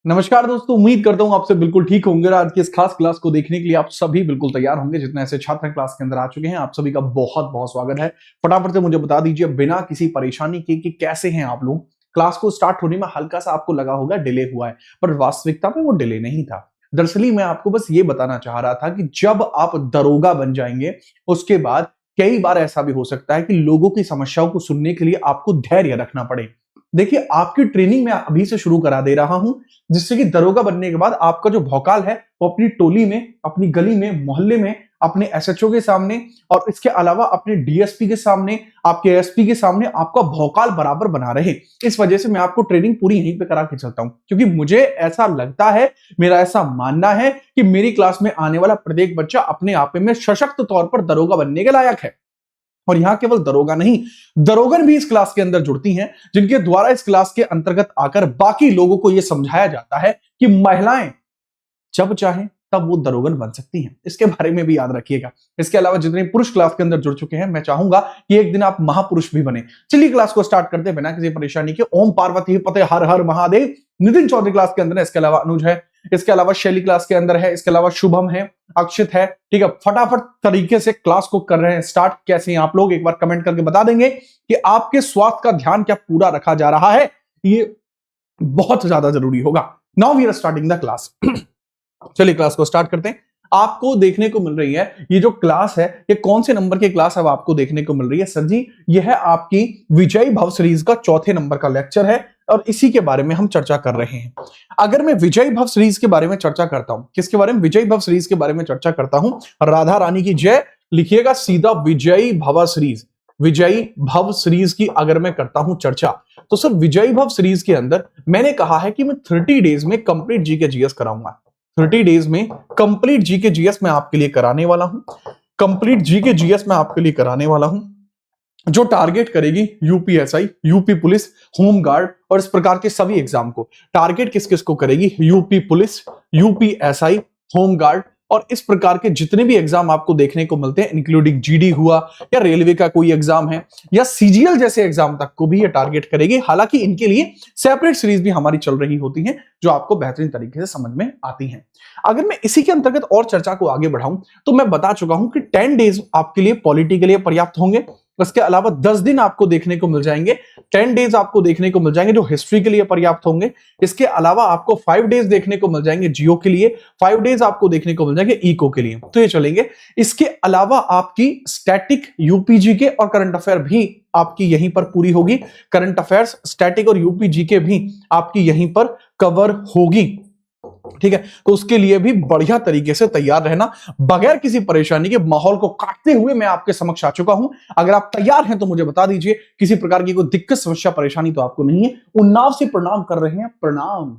नमस्कार दोस्तों, उम्मीद करता हूं आप सब बिल्कुल ठीक होंगे और आज की इस खास क्लास को देखने के लिए आप सभी बिल्कुल तैयार होंगे। जितने ऐसे छात्र क्लास के अंदर आ चुके हैं, आप सभी का बहुत बहुत स्वागत है। फटाफट से मुझे बता दीजिए बिना किसी परेशानी के कि कैसे हैं आप लोग। क्लास को स्टार्ट होने में हल्का सा आपको लगा होगा डिले हुआ है, पर वास्तविकता में वो डिले नहीं था। दरअसल मैं आपको बस ये बताना चाह रहा था कि जब आप दरोगा बन जाएंगे उसके बाद कई बार ऐसा भी हो सकता है कि लोगों की समस्याओं को सुनने के लिए आपको धैर्य रखना पड़े। देखिए, आपकी ट्रेनिंग मैं अभी से शुरू करा दे रहा हूं, जिससे कि दरोगा बनने के बाद आपका जो भौकाल है वो अपनी टोली में, अपनी गली में, मोहल्ले में, अपने एसएचओ के सामने और इसके अलावा अपने डीएसपी के सामने, आपके एसपी के सामने आपका भौकाल बराबर बना रहे। इस वजह से मैं आपको ट्रेनिंग पूरी यहीं पे करा के चलता हूं, क्योंकि मुझे ऐसा लगता है, मेरा ऐसा मानना है कि मेरी क्लास में आने वाला प्रत्येक बच्चा अपने आप में सशक्त तौर पर दरोगा बनने के लायक है। और यहां केवल दरोगा नहीं, दरोगन भी इस क्लास के अंदर जुड़ती हैं, जिनके द्वारा इस क्लास के अंतर्गत आकर बाकी लोगों को यह समझाया जाता है कि महिलाएं जब चाहें तब वो दरोगन बन सकती हैं। इसके बारे में भी याद रखिएगा। इसके अलावा जितने पुरुष क्लास के अंदर जुड़ चुके हैं, मैं चाहूंगा कि एक दिन आप महापुरुष भी बने। चलिए क्लास को स्टार्ट करते हैं बिना किसी परेशानी के। ओम पार्वती पते हर हर महादेव। नितिन चौधरी क्लास के अंदर है, इसके अलावा अनुज है, इसके अलावा शैली क्लास के अंदर है, इसके अलावा शुभम है, अक्षित है। ठीक है, फटाफट तरीके से क्लास को कर रहे हैं स्टार्ट। कैसे हैं आप लोग, एक बार कमेंट करके बता देंगे कि आपके स्वास्थ्य का ध्यान क्या पूरा रखा जा रहा है। ये बहुत ज्यादा जरूरी होगा। Now we are starting the class. चलिए क्लास को स्टार्ट करते हैं। आपको देखने को मिल रही है ये जो क्लास है, ये कौन से नंबर की क्लास अब आपको देखने को मिल रही है? सर जी, यह है आपकी विजयी भव सीरीज का चौथे नंबर का लेक्चर है और इसी के बारे में हम चर्चा कर रहे हैं। अगर मैं विजयी भव सीरीज के बारे में चर्चा करता हूं, किसके बारे में? विजयी भव सीरीज के बारे में चर्चा करता हूं। राधा रानी की जय लिखिएगा, सीधा विजयी भव सीरीज। विजयी भव सीरीज की अगर मैं करता हूं चर्चा, तो सर विजयी भव सीरीज के अंदर मैंने कहा है कि मैं 30 डेज में कंप्लीट जीके जीएस कराऊंगा। 30 डेज में कंप्लीट जीके जीएस मैं आपके लिए कराने वाला हूं। कंप्लीट जीके जीएस मैं आपके लिए कराने वाला हूं, जो टारगेट करेगी UPSI, UP police, home guard और इस प्रकार के सभी एग्जाम को। टारगेट किस किस को करेगी? UP police, UPSI, home guard और इस प्रकार के जितने भी एग्जाम आपको देखने को मिलते हैं, इंक्लूडिंग जीडी हुआ या रेलवे का कोई एग्जाम है या सीजीएल जैसे एग्जाम तक को भी ये टारगेट करेगी। हालांकि इनके लिए सेपरेट सीरीज भी हमारी चल रही होती है, जो आपको बेहतरीन तरीके से समझ में आती हैं। अगर मैं इसी के अंतर्गत और चर्चा को आगे बढ़ाऊं, तो मैं बता चुका हूं कि 10 डेज आपके लिए पॉलिटी के लिए पर्याप्त होंगे। इसके अलावा 10 दिन आपको देखने को मिल जाएंगे, 10 डेज आपको देखने को मिल जाएंगे जो हिस्ट्री के लिए पर्याप्त होंगे। इसके अलावा आपको 5 डेज देखने को मिल जाएंगे जियो के लिए, 5 डेज आपको देखने को मिल जाएंगे इको के लिए, तो ये चलेंगे। इसके अलावा आपकी स्टैटिक, यूपीजी के और करंट अफेयर भी आपकी यहीं पर पूरी होगी। करंट अफेयर्स, स्टैटिक और यूपीजी के भी आपकी यहीं पर कवर होगी। ठीक है, तो उसके लिए भी बढ़िया तरीके से तैयार रहना, बगैर किसी परेशानी के। माहौल को काटते हुए मैं आपके समक्ष आ चुका हूं। अगर आप तैयार हैं तो मुझे बता दीजिए, किसी प्रकार की कोई दिक्कत, समस्या, परेशानी तो आपको नहीं है। उन्नाव से प्रणाम कर रहे हैं, प्रणाम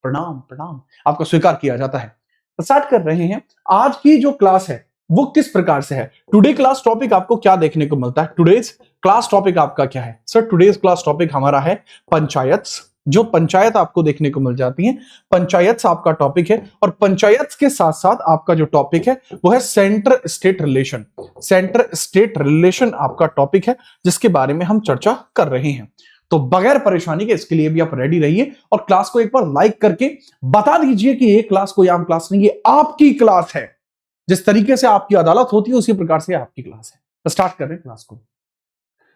प्रणाम प्रणाम, आपका स्वीकार किया जाता है। स्टार्ट कर रहे हैं। आज की जो क्लास है वो किस प्रकार से है? टुडे क्लास टॉपिक आपको क्या देखने को मिलता है? टुडेज क्लास टॉपिक आपका क्या है? सर टुडेज क्लास टॉपिक हमारा है पंचायत। जो पंचायत आपको देखने को मिल जाती है, पंचायत आपका टॉपिक है। और पंचायत के साथ साथ आपका जो टॉपिक है वो है centre state relation. Centre state relation आपका टॉपिक है, जिसके बारे में हम चर्चा कर रहे हैं। तो बगैर परेशानी के इसके लिए भी आप रेडी रहिए और क्लास को एक बार लाइक करके बता दीजिए कि ये क्लास कोई आम क्लास नहीं, ये आपकी क्लास है। जिस तरीके से आपकी अदालत होती है उसी प्रकार से आपकी क्लास है। तो स्टार्ट कर रहे हैं क्लास को।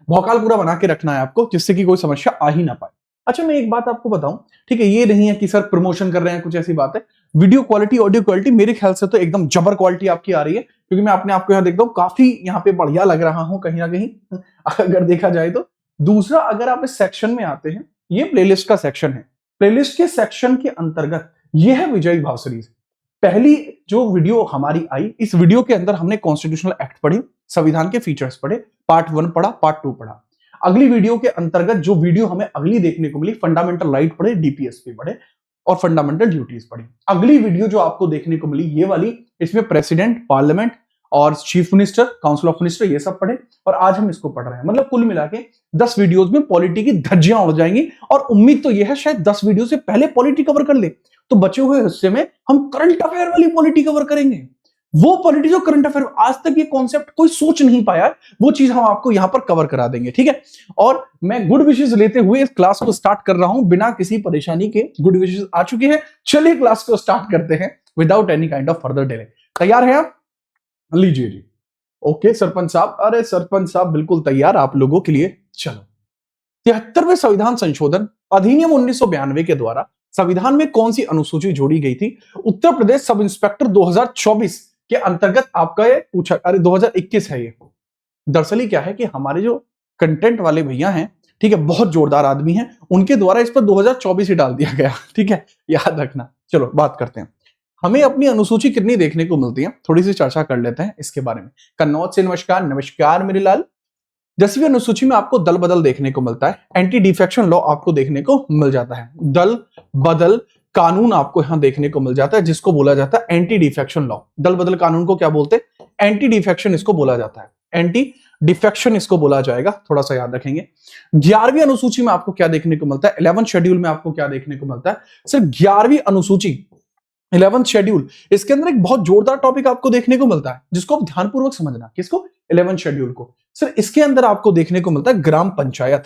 भौकाल पूरा बना के रखना है आपको, जिससे कि कोई समस्या आ ही ना पाए। अच्छा, मैं एक बात आपको बताऊं, ठीक है, ये नहीं है कि सर प्रमोशन कर रहे हैं, कुछ ऐसी बात है। वीडियो क्वालिटी, ऑडियो क्वालिटी मेरे ख्याल से तो एकदम जबर क्वालिटी आपकी आ रही है, क्योंकि मैं अपने आप को यहां देखता हूं, काफी यहां पे बढ़िया लग रहा हूं कहीं ना कहीं, अगर देखा जाए तो। दूसरा, अगर आप इस सेक्शन में आते हैं, ये प्लेलिस्ट का सेक्शन है। प्लेलिस्ट के सेक्शन के अंतर्गत ये है विजयी भव सीरीज। पहली जो वीडियो हमारी आई, इस वीडियो के अंदर हमने कॉन्स्टिट्यूशनल एक्ट पढ़े, संविधान के फीचर्स पढ़े, पार्ट 1 पढ़ा, पार्ट 2 पढ़ा। अगली वीडियो के अंतर्गत जो वीडियो हमें अगली देखने को मिली, फंडामेंटल राइट पढ़े, डीपीएसपी पढ़े और फंडामेंटल ड्यूटीज पढ़ी। अगली वीडियो जो आपको देखने को मिली, ये वाली, इसमें प्रेसिडेंट, पार्लियामेंट और chief minister, council of minister, ये सब पढ़े और आज हम इसको पढ़ रहे हैं। मतलब कुल मिला के 10 वीडियोज में पॉलिटी की धज्जियां उड़ जाएंगी। और उम्मीद तो यह है शायद 10 वीडियो से पहले पॉलिटी कवर कर ले, तो बचे हुए हिस्से में हम करंट अफेयर वाली पॉलिटी कवर करेंगे। वो पॉलिटी जो करंट अफेयर आज तक ये कॉन्सेप्ट कोई सोच नहीं पाया है, वो चीज हम आपको यहां पर कवर करा देंगे, ठीक है। और मैं गुड विशेष लेते हुए इस क्लास को स्टार्ट कर रहा हूं बिना किसी परेशानी के। गुड विशेष आ चुकी है, चलिए क्लास को स्टार्ट करते हैं without any kind of further delay. तैयार है आप? लीजिए जी। ओके सरपंच साहब, अरे सरपंच साहब बिल्कुल तैयार आप लोगों के लिए। चलो, 73वें संविधान संशोधन अधिनियम 1992 के द्वारा संविधान में कौन सी अनुसूची जोड़ी गई थी? उत्तर प्रदेश सब इंस्पेक्टर 2024 के अंतर्गत आपका ये पूछा, अरे 2021 है ये। दरअसल ही क्या है कि हमारे जो कंटेंट वाले भैया हैं, ठीक है, बहुत जोरदार आदमी हैं, उनके द्वारा इस पर 2024 ही डाल दिया गया, ठीक है, याद रखना। चलो बात करते हैं, हमें अपनी अनुसूची कितनी देखने को मिलती है, थोड़ी सी चर्चा कर लेते हैं इसके बारे में। कन्नौज से नमस्कार। नमस्कार मेरे लाल। 10वीं अनुसूची में आपको दल बदल देखने को मिलता है, एंटी डिफेक्शन लॉ आपको देखने को मिल जाता है, दल बदल कानून आपको यहां देखने को मिल जाता है, जिसको बोला जाता है एंटी डिफेक्शन लॉ। दल बदल कानून को क्या बोलते हैं? एंटी डिफेक्शन इसको बोला जाता है, एंटी डिफेक्शन इसको बोला जाएगा, थोड़ा सा याद रखेंगे। 11वीं अनुसूची में आपको क्या देखने को मिलता है? 11th शेड्यूल में आपको क्या देखने को मिलता है? सिर्फ 11वीं अनुसूची 11th शेड्यूल, इसके अंदर एक बहुत जोरदार टॉपिक आपको देखने को मिलता है, जिसको आप ध्यानपूर्वक समझना। किसको? 11th शेड्यूल को। सर इसके अंदर आपको देखने को मिलता है ग्राम पंचायत।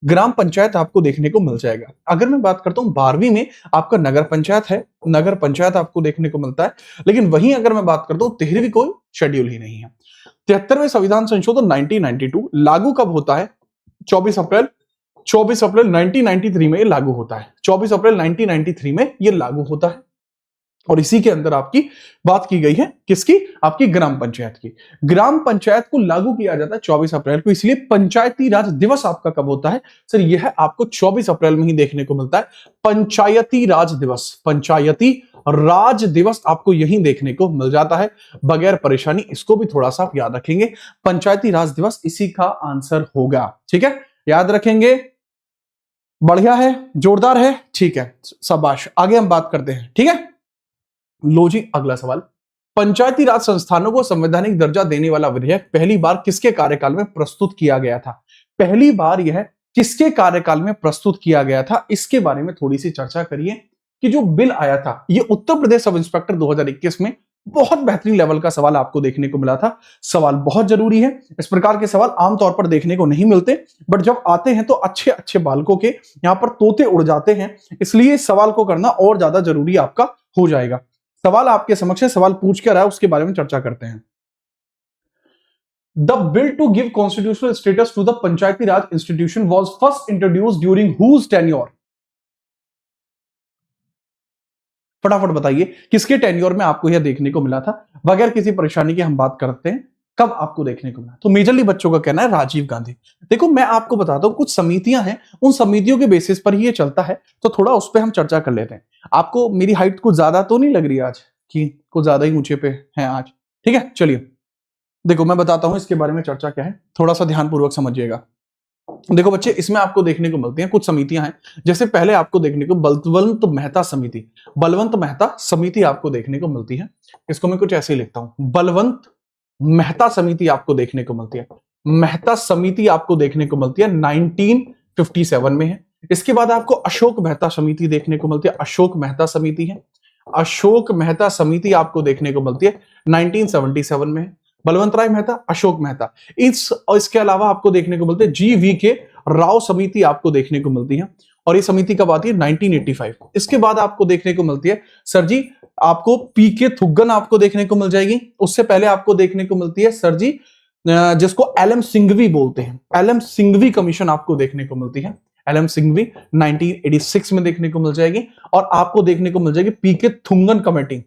ग्राम पंचायत आपको देखने को मिल जाएगा। अगर मैं बात करता हूं 12वीं में आपका नगर पंचायत है, नगर पंचायत आपको देखने को मिलता है। लेकिन वहीं अगर मैं बात करता हूं 13वीं कोई शेड्यूल ही नहीं है। 73वें संविधान संशोधन 1992 लागू कब होता है? 24 अप्रैल 1993 में ये लागू होता है। 24 अप्रैल 1993 में ये लागू होता है। और इसी के अंदर आपकी बात की गई है, किसकी? आपकी ग्राम पंचायत की। ग्राम पंचायत को लागू किया जाता है 24 अप्रैल को, इसलिए पंचायती राज दिवस आपका कब होता है? सर यह आपको 24 अप्रैल में ही देखने को मिलता है, पंचायती राज दिवस। पंचायती राज दिवस आपको यही देखने को मिल जाता है बगैर परेशानी। इसको भी थोड़ा सा याद रखेंगे, पंचायती राज दिवस इसी का आंसर होगा, ठीक है, याद रखेंगे। बढ़िया है, जोरदार है, ठीक है, शाबाश। आगे हम बात करते हैं, ठीक है। लो जी अगला सवाल, पंचायती राज संस्थानों को संवैधानिक दर्जा देने वाला विधेयक पहली बार किसके कार्यकाल में प्रस्तुत किया गया था? पहली बार यह किसके कार्यकाल में प्रस्तुत किया गया था, इसके बारे में थोड़ी सी चर्चा करिए। कि जो बिल आया था, यह उत्तर प्रदेश सब इंस्पेक्टर 2021 में बहुत बेहतरीन लेवल का सवाल आपको देखने को मिला था। सवाल बहुत जरूरी है, इस प्रकार के सवाल आमतौर पर देखने को नहीं मिलते, बट जब आते हैं तो अच्छे अच्छे बालकों के यहां पर तोते उड़ जाते हैं, इसलिए इस सवाल को करना और ज्यादा जरूरी आपका हो जाएगा। सवाल आपके समक्ष है, सवाल पूछ क्या रहा है उसके बारे में चर्चा करते हैं। The bill to give constitutional status to the Panchayati Raj institution was first introduced during whose tenure? फटाफट बताइए किसके टेन्योर में आपको यह देखने को मिला था? बगैर किसी परेशानी के हम बात करते हैं, कब आपको देखने को मिला? तो मेजरली बच्चों का कहना है राजीव गांधी। देखो मैं आपको बताता हूं, कुछ समितियां हैं, उन समितियों के बेसिस पर ही ये चलता है, तो थोड़ा उस पर हम चर्चा कर लेते हैं। आपको मेरी हाइट कुछ ज्यादा तो नहीं लग रही आज, कि कुछ ज्यादा ही ऊंचे पे है आज? ठीक है, चलिए देखो मैं बताता हूं इसके बारे में चर्चा क्या है, थोड़ा सा ध्यानपूर्वक समझिएगा। देखो बच्चे, इसमें आपको देखने को मिलती हैं कुछ समितियां हैं, जैसे पहले आपको देखने को बलवंत मेहता समिति, बलवंत मेहता समिति आपको देखने को मिलती है। इसको मैं कुछ ऐसे ही लिखता हूं, बलवंत मेहता समिति आपको देखने को मिलती है। मेहता समिति आपको देखने को मिलती है 1957 में है। इसके बाद आपको अशोक मेहता समिति देखने को मिलती है, अशोक मेहता समिति है। अशोक मेहता समिति आपको देखने को मिलती है 1977 में है। बलवंत राय मेहता, अशोक मेहता, इसके अलावा आपको देखने को मिलते हैं GVK राव समिति आपको देखने को मिलती है, और ये समिति कब आती है? 1985। इसके बाद आपको देखने को मिलती है सर जी आपको PK थुग्गन आपको देखने को मिल जाएगी। उससे पहले आपको देखने को मिलती है सर जी जिसको LM सिंघवी बोलते हैं, LM सिंघवी कमीशन आपको देखने को मिलती है। LM सिंघवी 1986 में देखने को मिल जाएगी, और आपको देखने को मिल जाएगी PK Thungon committee.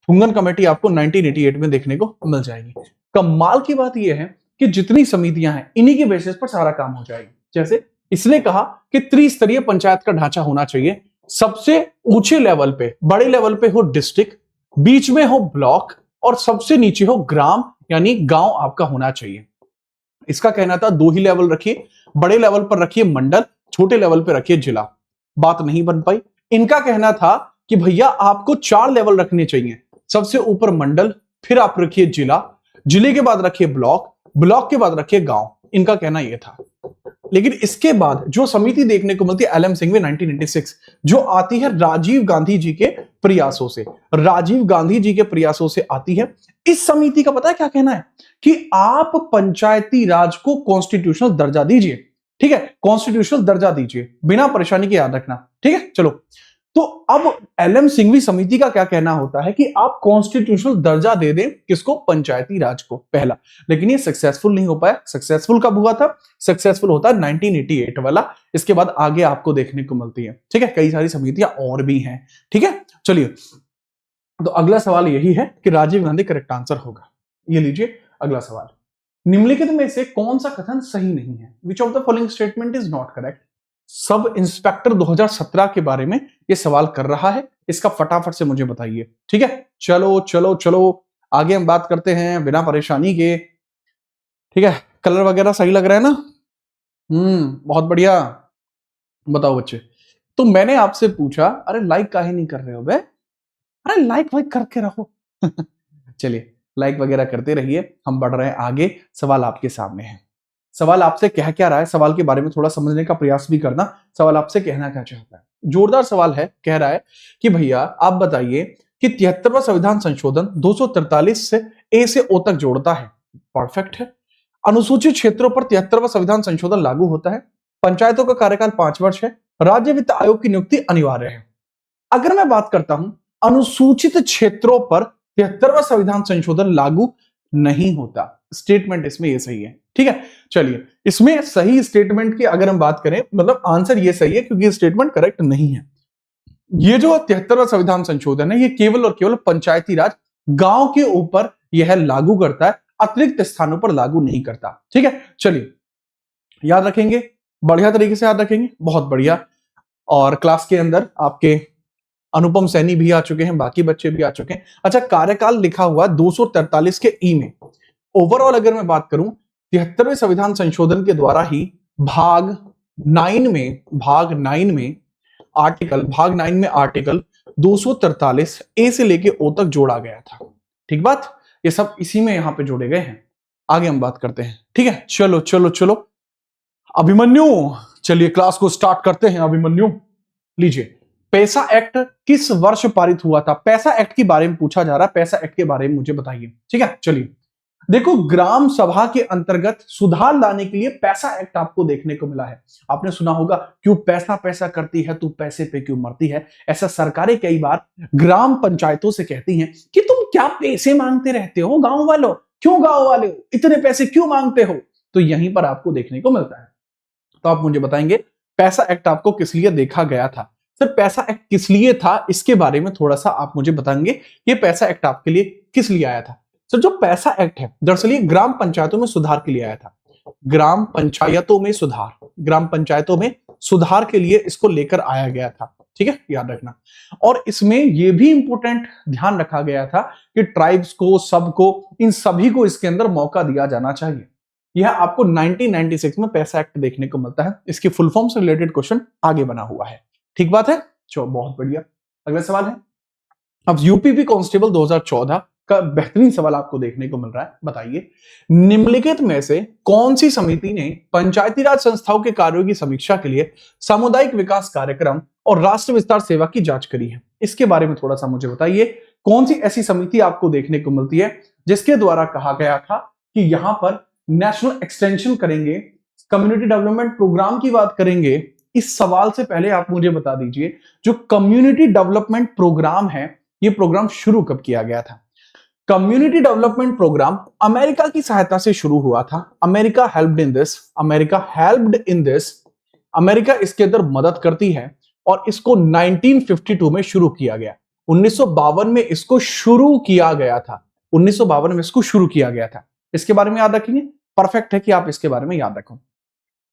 Thungon committee आपको 1988 में देखने को मिल जाएगी। कमाल की बात यह है कि जितनी समितियां हैं इन्हीं के बेसिस पर सारा काम हो जाएगा। जैसे इसलिए कहा कि त्रिस्तरीय पंचायत का ढांचा होना चाहिए, सबसे ऊंचे लेवल पे, बड़े लेवल पे हो डिस्ट्रिक्ट, बीच में हो ब्लॉक, और सबसे नीचे हो ग्राम यानी गांव आपका होना चाहिए। इसका कहना था 2 ही लेवल रखिए, बड़े लेवल पर रखिए मंडल, छोटे लेवल पर रखिए जिला। बात नहीं बन पाई। इनका कहना था कि भैया आपको 4 लेवल रखने चाहिए, सबसे ऊपर मंडल, फिर आप रखिए जिला, जिले के बाद रखिए ब्लॉक, ब्लॉक के बाद रखिए गांव। इनका कहना यह था। लेकिन इसके बाद जो समिति देखने को मिलती है एल एम सिंघवी 1986, जो आती है राजीव गांधी जी के प्रयासों से, राजीव गांधी जी के प्रयासों से आती है। इस समिति का पता है क्या कहना है कि आप पंचायती राज को कॉन्स्टिट्यूशनल दर्जा दीजिए, ठीक है, कॉन्स्टिट्यूशनल दर्जा दीजिए, बिना परेशानी के, याद रखना, ठीक है। चलो, तो अब एल एम सिंघवी समिति का क्या कहना होता है कि आप कॉन्स्टिट्यूशनल दर्जा दे दें, किसको, पंचायती राज को, पहला। लेकिन ये सक्सेसफुल नहीं हो पाया। सक्सेसफुल कब हुआ था? सक्सेसफुल होता है 1988 वाला। इसके बाद आगे आपको देखने को मिलती है, ठीक है, कई सारी समितियां और भी हैं, ठीक है। चलिए, तो अगला सवाल यही है कि राजीव गांधी करेक्ट आंसर होगा। ये लीजिए अगला सवाल, निम्नलिखित में से कौन सा कथन सही नहीं है? Which of the following statement is not correct? Sub inspector 2017 के बारे में ये सवाल कर रहा है, इसका फटाफट से मुझे बताइए, ठीक है। चलो चलो चलो, आगे हम बात करते हैं बिना परेशानी के, ठीक है। कलर वगैरह सही लग रहा है ना? बहुत बढ़िया। बताओ बच्चे, तो मैंने आपसे पूछा, अरे लाइक काहे नहीं कर रहे हो बे? अरे लाइक वाइक करके रहो। चलिए, लाइक वगैरह करते रहिए, हम बढ़ रहे हैं आगे। सवाल आपके सामने है। सवाल आपसे कह क्या रहा है, सवाल के बारे में थोड़ा समझने का प्रयास भी करना। सवाल आपसे कहना क्या चाहता है? जोरदार सवाल है। कह रहा है कि भैया आप बताइए कि 73वां संविधान संशोधन 243 से ए से ओ तक जोड़ता है। परफेक्ट है। अनुसूचित क्षेत्रों पर 73वां संविधान संशोधन लागू होता है। पंचायतों का कार्यकाल 5 वर्ष है। राज्य वित्त आयोग की नियुक्ति अनिवार्य है। अगर मैं बात करता हूं अनुसूचित क्षेत्रों पर 73वां संविधान संशोधन लागू नहीं होता, स्टेटमेंट इसमें ये सही है, ठीक है। चलिए, इसमें सही स्टेटमेंट की अगर हम बात करें, मतलब आंसर ये सही है क्योंकि स्टेटमेंट करेक्ट नहीं है। ये जो 73वां संविधान संशोधन है, ये केवल और केवल पंचायती राज गांव के ऊपर यह लागू करता है, अतिरिक्त स्थानों पर लागू नहीं करता, ठीक है। चलिए, याद रखेंगे, बढ़िया तरीके से याद रखेंगे, बहुत बढ़िया। और क्लास के अंदर आपके अनुपम सैनी भी आ चुके हैं, बाकी बच्चे भी आ चुके हैं। अच्छा, कार्यकाल लिखा हुआ 243 के ई में। ओवरऑल अगर मैं बात करूं, 73वें संविधान संशोधन के द्वारा ही भाग 9 में आर्टिकल 243 ए से लेके ओ तक जोड़ा गया था, ठीक बात। ये सब इसी में यहां पे जोड़े गए हैं। आगे हम बात करते हैं, ठीक है। चलो चलो चलो, अभिमन्यु, चलिए क्लास को स्टार्ट करते हैं। अभिमन्यु, लीजिए, पैसा एक्ट किस वर्ष पारित हुआ था? पैसा एक्ट के बारे में पूछा जा रहा है, पैसा एक्ट के बारे में मुझे बताइए, ठीक है। चलिए, देखो, ग्राम सभा के अंतर्गत सुधार लाने के लिए पैसा एक्ट आपको देखने को मिला है। आपने सुना होगा, क्यों पैसा पैसा करती है तू, पैसे पे क्यों मरती है। ऐसा सरकारें कई बार ग्राम पंचायतों से कहती हैं कि तुम क्या पैसे मांगते रहते हो गांव वालों, क्यों गांव वाले हो, इतने पैसे क्यों मांगते हो। तो यहीं पर आपको देखने को मिलता है। तो आप मुझे बताएंगे पैसा एक्ट आपको किस लिए देखा गया था? सर, पैसा एक्ट किस लिए था, इसके बारे में थोड़ा सा आप मुझे बताएंगे, ये पैसा एक्ट आपके लिए किस लिए आया था? सर, जो पैसा एक्ट है दरअसल ये ग्राम पंचायतों में सुधार के लिए आया था। ग्राम पंचायतों में सुधार के लिए इसको लेकर आया गया था, ठीक है, याद रखना। और इसमें यह भी इंपॉर्टेंट ध्यान रखा गया था कि ट्राइब्स को, सबको, इन सभी को इसके अंदर मौका दिया जाना चाहिए। यह आपको 1996 में पैसा एक्ट देखने को मिलता है। इसकी फुल फॉर्म से रिलेटेड क्वेश्चन आगे बना हुआ है, ठीक बात है। चलो, बहुत बढ़िया। अगला सवाल है, अब यूपीपी कांस्टेबल 2014 का बेहतरीन सवाल आपको देखने को मिल रहा है। बताइए, निम्नलिखित में से कौन सी समिति ने पंचायती राज संस्थाओं के कार्यों की समीक्षा के लिए सामुदायिक विकास कार्यक्रम और राष्ट्र विस्तार सेवा की जांच करी है? इसके बारे में थोड़ा सा मुझे बताइए। कौन सी ऐसी समिति आपको देखने को मिलती है जिसके द्वारा कहा गया था कि यहां पर नेशनल एक्सटेंशन करेंगे, कम्युनिटी डेवलपमेंट प्रोग्राम की बात करेंगे? इस सवाल से पहले आप मुझे बता दीजिए, जो कम्युनिटी डेवलपमेंट प्रोग्राम है, ये प्रोग्राम शुरू कब किया गया था? कम्युनिटी डेवलपमेंट प्रोग्राम अमेरिका की सहायता से शुरू हुआ था। America helped in this, America इसके अंदर मदद करती है और इसको 1952 में शुरू किया गया। 1952 में इसको शुरू किया गया था। 1952 में इसको शुरू किया गया था। इसके बारे में याद रखेंगे, परफेक्ट है कि आप इसके बारे में याद रखो।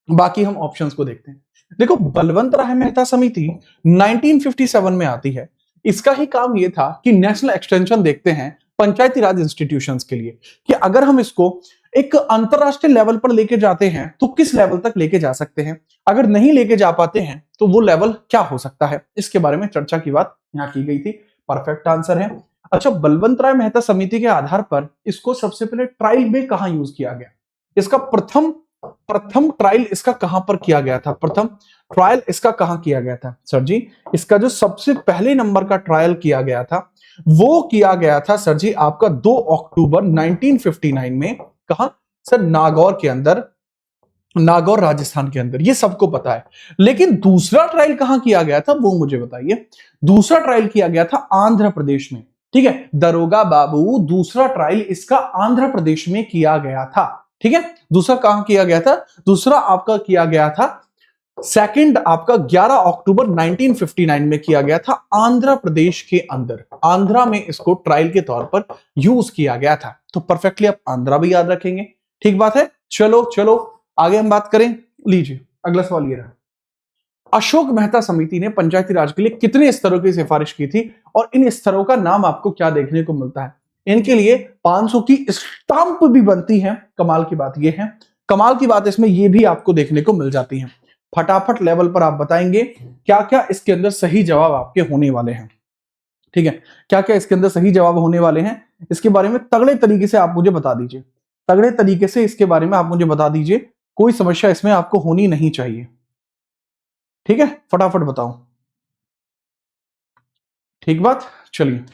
बाकी हम ऑप्शंस को देखते हैं। देखो, बलवंत राय मेहता समिति 1957 में आती है। इसका ही काम यह था कि नेशनल एक्सटेंशन देखते हैं पंचायती राज इंस्टीट्यूशंस के लिए, कि अगर हम इसको एक अंतरराष्ट्रीय लेवल पर लेके जाते हैं तो किस लेवल तक लेके जा सकते हैं, अगर नहीं लेके जा पाते हैं तो वो लेवल क्या हो सकता है, इसके बारे में चर्चा की बात यहां की गई थी। परफेक्ट आंसर है। अच्छा, बलवंत राय मेहता समिति के आधार पर इसको सबसे पहले ट्रायल में कहां यूज किया गया? इसका प्रथम प्रथम ट्रायल इसका कहां पर किया गया था? प्रथम ट्रायल इसका कहां किया गया था सर जी? इसका जो सबसे पहले नंबर का ट्रायल किया गया था वो किया गया था सर जी आपका 2 अक्टूबर 1959 में। कहां सर? नागौर के अंदर, नागौर राजस्थान के अंदर, ये सबको पता है। लेकिन दूसरा ट्रायल कहां किया गया था वो मुझे बताइए। दूसरा ट्रायल किया गया था आंध्र प्रदेश में। ठीक है दरोगा बाबू, दूसरा ट्रायल इसका आंध्र प्रदेश में किया गया था। ठीक है दूसरा कहां किया गया था? दूसरा आपका किया गया था सेकंड आपका 11 अक्टूबर 1959 में किया गया था आंध्र प्रदेश के अंदर। आंध्रा में इसको ट्रायल के तौर पर यूज किया गया था। तो परफेक्टली आप आंध्रा भी याद रखेंगे। ठीक बात है। चलो चलो आगे हम बात करें। लीजिए अगला सवाल ये रहा, अशोक मेहता समिति ने पंचायती राज के लिए कितने स्तरों की सिफारिश की थी और इन स्तरों का नाम आपको क्या देखने को मिलता है? इनके लिए 500 की स्टांप भी बनती है। कमाल की बात यह है, कमाल की बात इसमें यह भी आपको देखने को मिल जाती है। फटाफट लेवल पर आप बताएंगे क्या क्या इसके अंदर सही जवाब आपके होने वाले हैं। ठीक है क्या क्या इसके अंदर सही जवाब होने वाले हैं इसके बारे में तगड़े तरीके से आप मुझे बता दीजिए। तगड़े तरीके से इसके बारे में आप मुझे बता दीजिए, कोई समस्या इसमें आपको होनी नहीं चाहिए। ठीक है फटाफट बताओ। ठीक बात। चलिए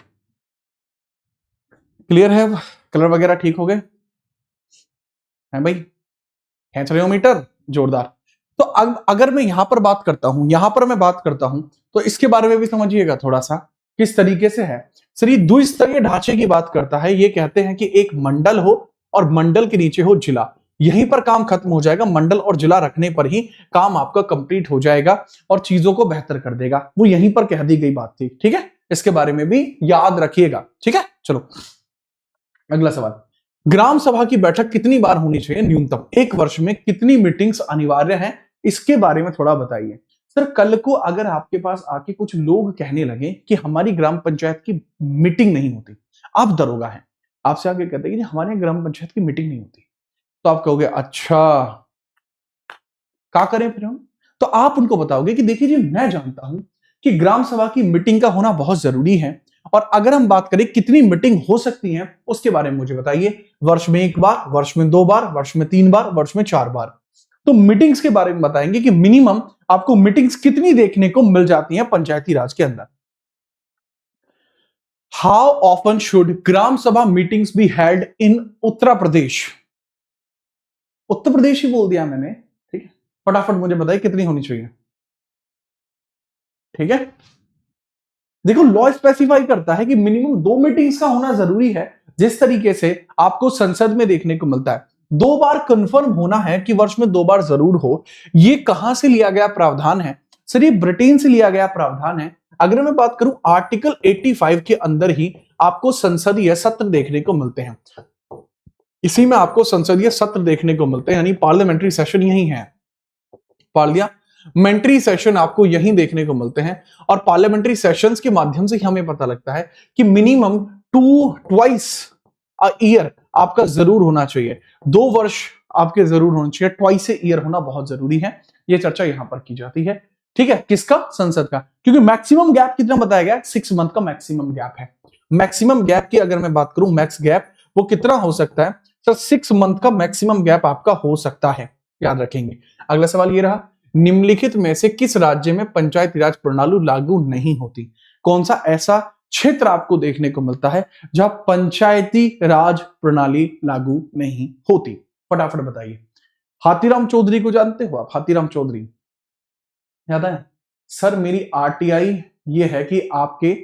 क्लियर है, कलर वगैरह ठीक हो गए हैं भाई? खींच रहे हो मीटर? जोरदार। तो अगर मैं यहां पर बात करता हूं, यहां पर मैं बात करता हूं तो इसके बारे में भी समझिएगा थोड़ा सा किस तरीके से है। सर ये द्विस्तरीय ढांचे की बात करता है। ये कहते हैं कि एक मंडल हो और मंडल के नीचे हो जिला, यहीं पर काम खत्म हो जाएगा। मंडल और जिला रखने पर ही काम आपका कंप्लीट हो जाएगा और चीजों को बेहतर कर देगा। वो यहीं पर कह दी गई बात थी। ठीक है इसके बारे में भी याद रखिएगा। ठीक है चलो अगला सवाल, ग्राम सभा की बैठक कितनी बार होनी चाहिए न्यूनतम? एक वर्ष में कितनी मीटिंग्स अनिवार्य हैं इसके बारे में थोड़ा बताइए। सर कल को अगर आपके पास आके कुछ लोग कहने लगे कि हमारी ग्राम पंचायत की मीटिंग नहीं होती, आप दरोगा हैं, आपसे आके कहते हैं कि हमारे ग्राम पंचायत की मीटिंग नहीं होती, तो आप कहोगे अच्छा क्या करें फिर हम? तो आप उनको बताओगे कि देखिए जी मैं जानता हूं कि ग्राम सभा की मीटिंग का होना बहुत जरूरी है और अगर हम बात करें कितनी मीटिंग हो सकती है उसके बारे में मुझे बताइए। वर्ष में 1 बार, वर्ष में 2 बार, वर्ष में 3 बार, वर्ष में 4 बार। तो मीटिंग्स के बारे में बताएंगे कि मिनिमम आपको मीटिंग्स कितनी देखने को मिल जाती हैं पंचायती राज के अंदर। हाउ ऑफन शुड ग्राम सभा meetings be held in Uttar Pradesh? Uttar Pradesh ही बोल दिया मैंने। ठीक है फटाफट मुझे बताइए कितनी होनी चाहिए। ठीक है देखो लॉ स्पेसिफाई करता है कि मिनिमम 2 मीटिंग्स का होना जरूरी है, जिस तरीके से आपको संसद में देखने को मिलता है। 2 बार कंफर्म होना है कि वर्ष में 2 बार जरूर हो। ये कहां से लिया गया प्रावधान है? सर ये ब्रिटेन से लिया गया प्रावधान है। अगर मैं बात करूं आर्टिकल 85 के अंदर ही आपको संसदीय सत्र देखने को मिलते हैं। इसी में आपको संसदीय सत्र देखने को मिलते हैं, यानी पार्लियामेंट्री सेशन यही है। पार्लियामेंट्री सेशन आपको यहीं देखने को मिलते हैं और पार्लियामेंट्री सेशंस के माध्यम से हमें पता लगता है कि मिनिमम ट्वाइस अ ईयर आपका जरूर होना चाहिए। 2 वर्ष आपके जरूर होना चाहिए, ट्वाइस ए ईयर होना बहुत जरूरी है। यह चर्चा यहां पर की जाती है। ठीक है किसका? संसद का। क्योंकि मैक्सिमम गैप कितना बताया गया? 6 मंथ का मैक्सिमम गैप है। मैक्सिमम गैप की अगर मैं बात करूं, मैक्स गैप वो कितना हो सकता है? सर 6 मंथ का मैक्सिमम गैप आपका हो सकता है, याद रखेंगे। अगला सवाल ये रहा, निम्नलिखित में से किस राज्य में पंचायती राज प्रणाली लागू नहीं होती? कौन सा ऐसा क्षेत्र आपको देखने को मिलता है जहां पंचायती राज प्रणाली लागू नहीं होती? फटाफट बताइए। हाथीराम चौधरी को जानते हो आप? हाथीराम चौधरी याद है? सर मेरी आरटीआई ये है कि आपके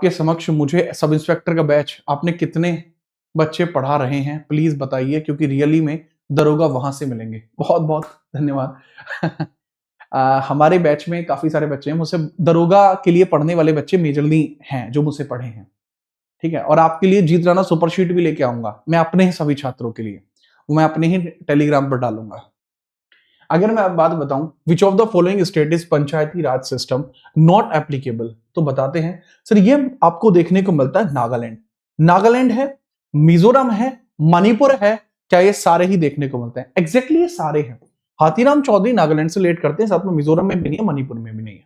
समक्ष मुझे सब इंस्पेक्टर का बैच आपने कितने बच्चे पढ़ा रहे हैं प्लीज बताइए, क्योंकि रियली में दरोगा वहां से मिलेंगे। बहुत बहुत धन्यवाद। हमारे बैच में काफी सारे बच्चे हैं मुझसे दरोगा के लिए पढ़ने वाले बच्चे मेजरली हैं जो मुझसे पढ़े हैं। ठीक है और आपके लिए जीत राणा सुपरशीट भी लेके आऊंगा मैं अपने ही सभी छात्रों के लिए, वो मैं अपने ही टेलीग्राम पर डालूंगा। अगर मैं अब बात बताऊं which of the following state is Panchayati Raj system not applicable, तो बताते हैं। सर ये आपको देखने को मिलता है नागालैंड, नागालैंड है, मिजोरम है, मणिपुर है। क्या ये सारे ही देखने को मिलते हैं? एग्जैक्टली ये सारे हैं। हाथीराम चौधरी नागालैंड से लेट करते हैं, साथ में मिजोरम में भी नहीं है, मणिपुर में भी नहीं है।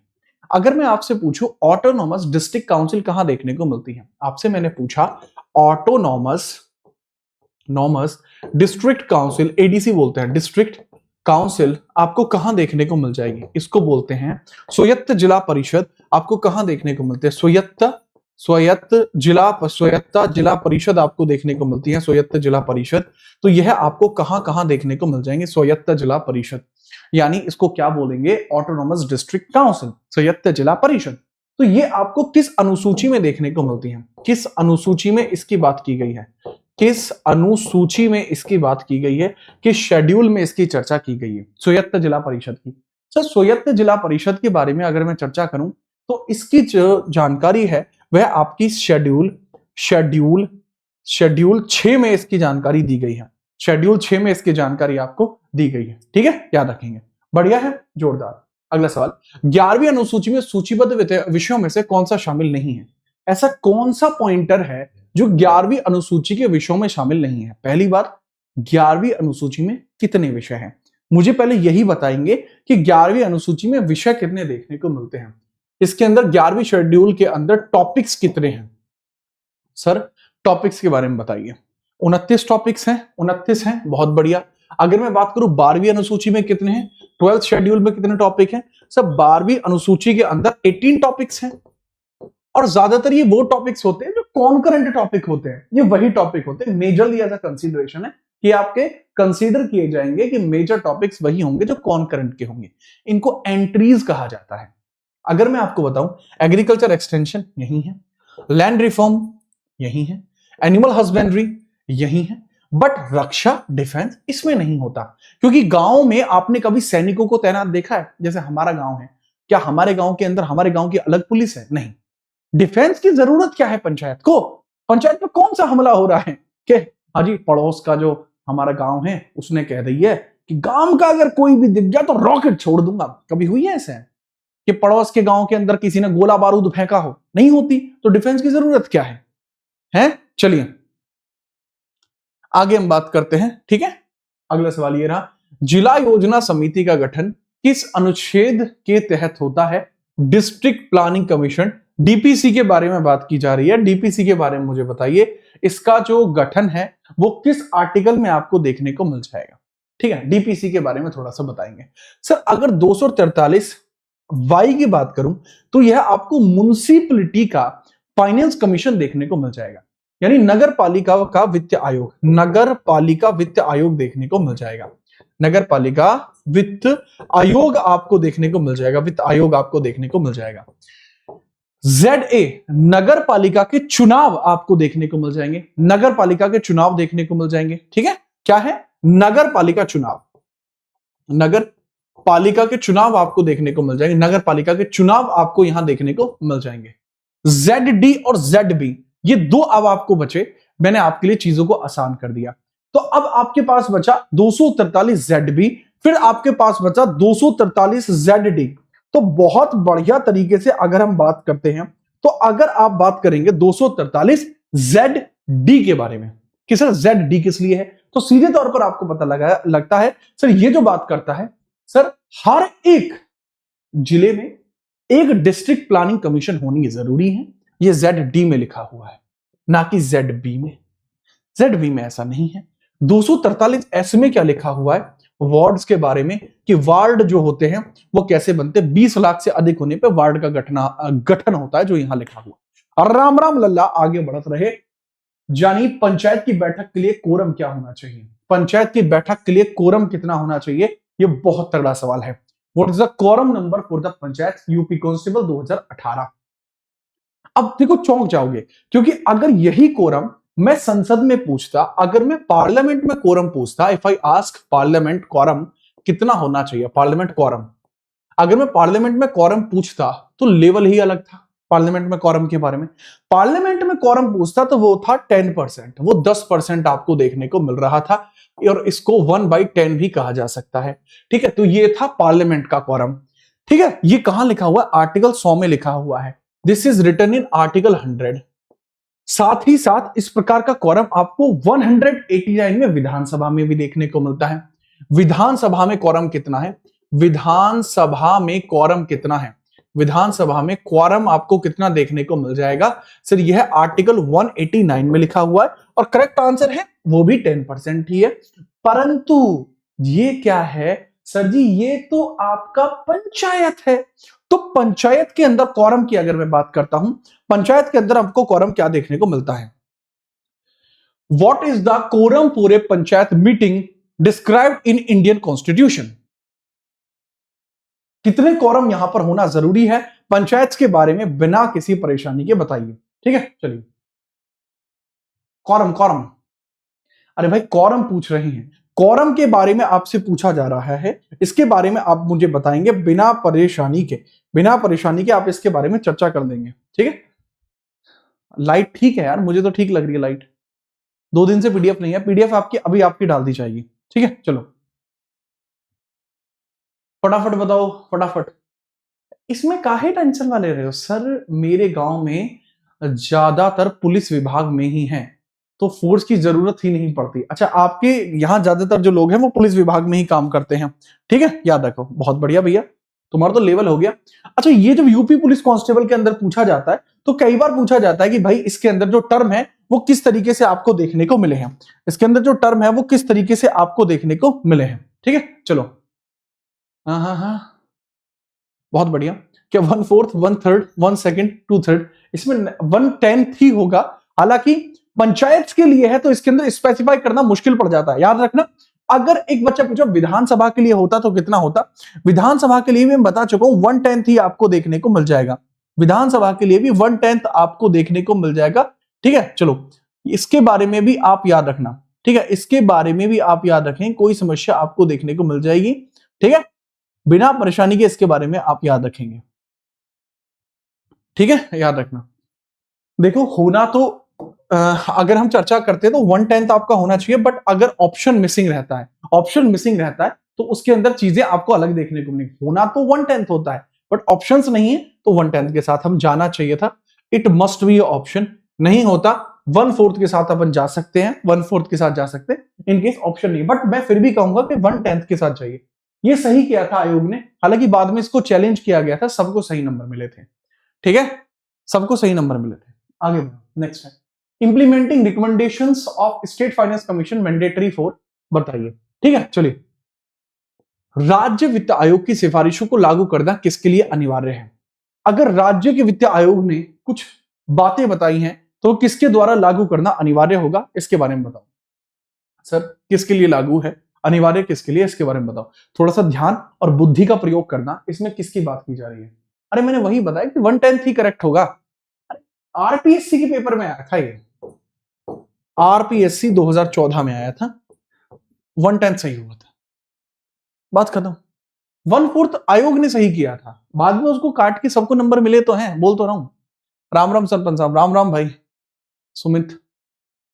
अगर मैं आपसे पूछूं ऑटोनॉमस डिस्ट्रिक्ट काउंसिल कहां देखने को मिलती है? आपसे मैंने पूछा autonomous autonomous district council, ADC बोलते हैं, डिस्ट्रिक्ट काउंसिल आपको कहां देखने को मिल जाएगी? इसको बोलते हैं स्वायत्त जिला परिषद। आपको कहां देखने को मिलते हैं? स्वायत्त जिला परिषद आपको देखने को मिलती है, स्वायत्त जिला परिषद। तो यह आपको कहां कहां देखने को मिल जाएंगे? स्वायत्त जिला परिषद, यानी इसको क्या बोलेंगे? ऑटोनॉमस डिस्ट्रिक्ट काउंसिल, स्वायत्त जिला परिषद। तो ये आपको किस अनुसूची में देखने को मिलती है? किस अनुसूची में इसकी बात की गई है? किस अनुसूची में इसकी बात की गई है? किस शेड्यूल में इसकी चर्चा की गई है? स्वायत्त जिला परिषद की। सर स्वायत्त जिला परिषद के बारे में अगर मैं चर्चा करूं तो इसकी जो जानकारी है वह आपकी शेड्यूल 6 में इसकी जानकारी दी गई है। शेड्यूल 6 में इसकी जानकारी आपको दी गई है। ठीक है, याद रखेंगे। बढ़िया है, जोरदार। अगला सवाल, 11वीं अनुसूची में सूचीबद्ध विषयों में से कौन सा शामिल नहीं है? ऐसा कौन सा पॉइंटर है जो 11वीं अनुसूची के विषयों में शामिल नहीं है? पहली बात, 11वीं अनुसूची में कितने विषय हैं? मुझे पहले यही बताएंगे कि 11वीं अनुसूची में विषय कितने देखने को मिलते हैं। इसके अंदर 11वीं शेड्यूल के अंदर टॉपिक्स कितने हैं? सर टॉपिक्स के बारे में बताइए। 29 टॉपिक्स हैं, 29 हैं, बहुत बढ़िया। अगर मैं बात करूं 12वीं अनुसूची में कितने हैं, 12th शेड्यूल में कितने टॉपिक हैं? सब 12वीं अनुसूची के अंदर 18 टॉपिक्स हैं। और ज्यादातर ये वो टॉपिक्स होते हैं जो कॉन्करेंट टॉपिक होते हैं। ये वही टॉपिक होते हैं, मेजरली एज अ कंसीडरेशन है कि आपके कंसीडर किए जाएंगे कि मेजर टॉपिक्स वही होंगे जो कॉन्करेंट के होंगे। इनको एंट्रीज कहा जाता है। अगर मैं आपको बताऊं, एग्रीकल्चर एक्सटेंशन यही है, लैंड रिफॉर्म यही है, एनिमल हस्बेंड्री यही है, बट रक्षा डिफेंस इसमें नहीं होता। क्योंकि गांव में आपने कभी सैनिकों को तैनात देखा है? जैसे हमारा गांव है, क्या हमारे गांव के अंदर हमारे गांव की अलग पुलिस है? नहीं। डिफेंस की जरूरत क्या है पंचायत को? पंचायत में कौन सा हमला हो रहा है कि हाँ जी पड़ोस का जो हमारा गांव है उसने कह दी है कि गांव का अगर कोई भी दिख गया तो रॉकेट छोड़ दूंगा। कभी हुई है ऐसे कि पड़ोस के गांव के अंदर किसी ने गोला बारूद फेंका हो? नहीं होती। तो डिफेंस की जरूरत क्या है? चलिए आगे हम बात करते हैं। ठीक है, अगला सवाल ये रहा, जिला योजना समिति का गठन किस अनुच्छेद के तहत होता है? डिस्ट्रिक्ट प्लानिंग कमीशन, डीपीसी के बारे में बात की जा रही है। डीपीसी के बारे में मुझे बताइए, इसका जो गठन है वो किस आर्टिकल में आपको देखने को मिल जाएगा? ठीक है, डीपीसी के बारे में थोड़ा सा बताएंगे। सर अगर 243 वाई की बात करूं तो यह आपको म्युनिसिपलिटी का फाइनेंस कमीशन देखने को मिल जाएगा, यानी नगर पालिका का वित्त आयोग, नगर पालिका वित्त आयोग देखने को मिल जाएगा। नगर पालिका वित्त आयोग आपको देखने को मिल जाएगा, वित्त आयोग आपको देखने को मिल जाएगा। ZA नगर पालिका के चुनाव आपको देखने को मिल जाएंगे, नगर पालिका के चुनाव देखने को मिल जाएंगे। ठीक है, क्या है? नगर पालिका चुनाव, नगर पालिका के चुनाव आपको देखने को मिल जाएंगे, नगर पालिका के चुनाव आपको यहां देखने को मिल जाएंगे। ZD और ZB ये दो अब आपको बचे, मैंने आपके लिए चीजों को आसान कर दिया। तो अब आपके पास बचा 243 ZB, फिर आपके पास बचा 243 ZD। तो बहुत बढ़िया तरीके से अगर हम बात करते हैं तो अगर आप बात करेंगे 243 ZD के बारे में कि सर ZD किस लिए है, तो सीधे तौर पर आपको पता लगता है सर ये जो बात करता है, सर हर एक जिले में एक डिस्ट्रिक्ट प्लानिंग कमीशन होनी जरूरी है। ये ZD में लिखा हुआ है, ना कि ZB में। ZB में ऐसा नहीं है। 243S में क्या लिखा हुआ है? वार्ड्स के बारे में कि वार्ड जो होते हैं वो कैसे बनते हैं, 20 लाख से अधिक होने पे वार्ड का गठन होता है, जो यहां लिखा हुआ। और राम राम लल्ला आगे बढ़त रहे। जानी पंचायत की बैठक के लिए कोरम क्या होना चाहिए? पंचायत की बैठक के लिए कोरम कितना होना चाहिए? ये बहुत तगड़ा सवाल है। What is the quorum number for the panchayat UP constable 2018? अब देखो चौंक जाओगे, क्योंकि अगर यही कोरम मैं संसद में पूछता, अगर मैं पार्लियामेंट में कोरम पूछता, if I ask parliament quorum कितना होना चाहिए, पार्लियामेंट कोरम, अगर मैं पार्लियामेंट में कोरम पूछता तो लेवल ही अलग था। पार्लियामेंट में कोरम के बारे में पार्लियामेंट में कोरम पूछता तो वो था 10%, वो 10% आपको देखने को मिल रहा था, और इसको 1/10 भी कहा जा सकता है। ठीक है, तो ये था पार्लियामेंट का कोरम। ठीक है, ये कहां लिखा हुआ है? आर्टिकल 100 में लिखा हुआ है। This is written in article 100। साथ ही साथ इस प्रकार का कोरम आपको 189 में विधानसभा में भी देखने को मिलता है। विधानसभा में कोरम कितना है? विधानसभा में कोरम कितना है? विधानसभा में कोरम आपको कितना देखने को मिल जाएगा? सर यह आर्टिकल 189 में लिखा हुआ है, और करेक्ट आंसर है वो भी 10% ही है। परंतु ये क्या है सर जी, ये तो आपका पंचायत है। तो पंचायत के अंदर कोरम की अगर मैं बात करता हूं, पंचायत के अंदर आपको कोरम क्या देखने को मिलता है? What is the quorum for a panchayat meeting described in Indian constitution? कितने कोरम यहां पर होना जरूरी है पंचायत के बारे में बिना किसी परेशानी के बताइए। ठीक है, चलिए। कोरम कोरम, अरे भाई कोरम पूछ रहे हैं, कोरम के बारे में आपसे पूछा जा रहा है, इसके बारे में आप मुझे बताएंगे बिना परेशानी के। बिना परेशानी के आप इसके बारे में चर्चा कर देंगे। ठीक है। लाइट ठीक है यार, मुझे तो ठीक लग रही है लाइट। 2 दिन से पीडीएफ नहीं है, पीडीएफ आपकी अभी आपकी डाल दी जाएगी। ठीक है, चलो फटाफट बताओ फटाफट। इसमें काहे टेंशन वाले रहे हो सर? मेरे गांव में ज्यादातर पुलिस विभाग में ही हैं, तो फोर्स की जरूरत ही नहीं पड़ती। अच्छा, आपके यहाँ ज्यादातर जो लोग हैं वो पुलिस विभाग में ही काम करते हैं। ठीक है, याद रखो। बहुत बढ़िया भैया, तुम्हारा तो लेवल हो गया। अच्छा, ये जब यूपी पुलिस कांस्टेबल के अंदर पूछा जाता है तो कई बार पूछा जाता है कि भाई इसके अंदर जो टर्म है वो किस तरीके से आपको देखने को मिले हैं। इसके अंदर जो टर्म है वो किस तरीके से आपको देखने को मिले हैं। ठीक है, चलो। हाँ हाँ हाँ, बहुत बढ़िया। क्या 1/4, 1/3, 1/2, 2/3, इसमें 1/10 ही होगा। हालांकि पंचायत के लिए है तो इसके अंदर स्पेसिफाई करना मुश्किल पड़ जाता है। याद रखना, अगर एक बच्चा पूछो विधानसभा के लिए होता तो कितना होता, विधानसभा के लिए भी मैं बता चुका हूं 1/10 ही आपको देखने को मिल जाएगा। विधानसभा के लिए भी 1/10 आपको देखने को मिल जाएगा। ठीक है, चलो इसके बारे में भी आप याद रखना। ठीक है, इसके बारे में भी आप याद रखें, कोई समस्या आपको देखने को मिल जाएगी। ठीक है, बिना परेशानी के इसके बारे में आप याद रखेंगे। ठीक है, याद रखना। देखो होना तो अगर हम चर्चा करते हैं तो 1/10 आपका होना चाहिए, बट अगर ऑप्शन मिसिंग रहता है, ऑप्शन मिसिंग रहता है तो उसके अंदर चीजें आपको अलग देखने को मिलेंगी। होना तो 1/10 होता है, बट ऑप्शंस नहीं है तो 1/10 के साथ हम जाना चाहिए था। It must be option. नहीं होता 1/4 के साथ अपन जा सकते हैं, 1/4 के साथ जा सकते हैं इनकेस ऑप्शन नहीं। बट मैं फिर भी कहूंगा कि 1/10 के साथ जाइए। ये सही किया था आयोग ने, हालांकि बाद में इसको चैलेंज किया गया था, सबको सही नंबर मिले थे। ठीक है, सबको सही नंबर मिले थे। आगे नेक्स्ट है implementing recommendations of state finance commission mandatory for, बताइए। ठीक है, चलिए। राज्य वित्त आयोग की सिफारिशों को लागू करना किसके लिए अनिवार्य है? अगर राज्य के वित्त आयोग ने कुछ बातें बताई हैं तो किसके द्वारा लागू करना अनिवार्य होगा, इसके बारे में बताओ। सर किसके लिए लागू है, अनिवार्य किसके लिए, इसके बारे में बताओ। थोड़ा सा ध्यान और बुद्धि का प्रयोग करना, इसमें किसकी बात की जा रही है? अरे मैंने वही बताया कि 1/10 ही करेक्ट होगा। आरपीएससी के पेपर में आया था ये, आरपीएससी 2014 में आया था, 1/10 सही हुआ था, बात खत्म। 1/4 आयोग ने सही किया था, बाद में उसको काट के सबको नंबर मिले तो हैं, बोल तो रहा हूं। राम राम सरपंच साहब, राम राम भाई सुमित।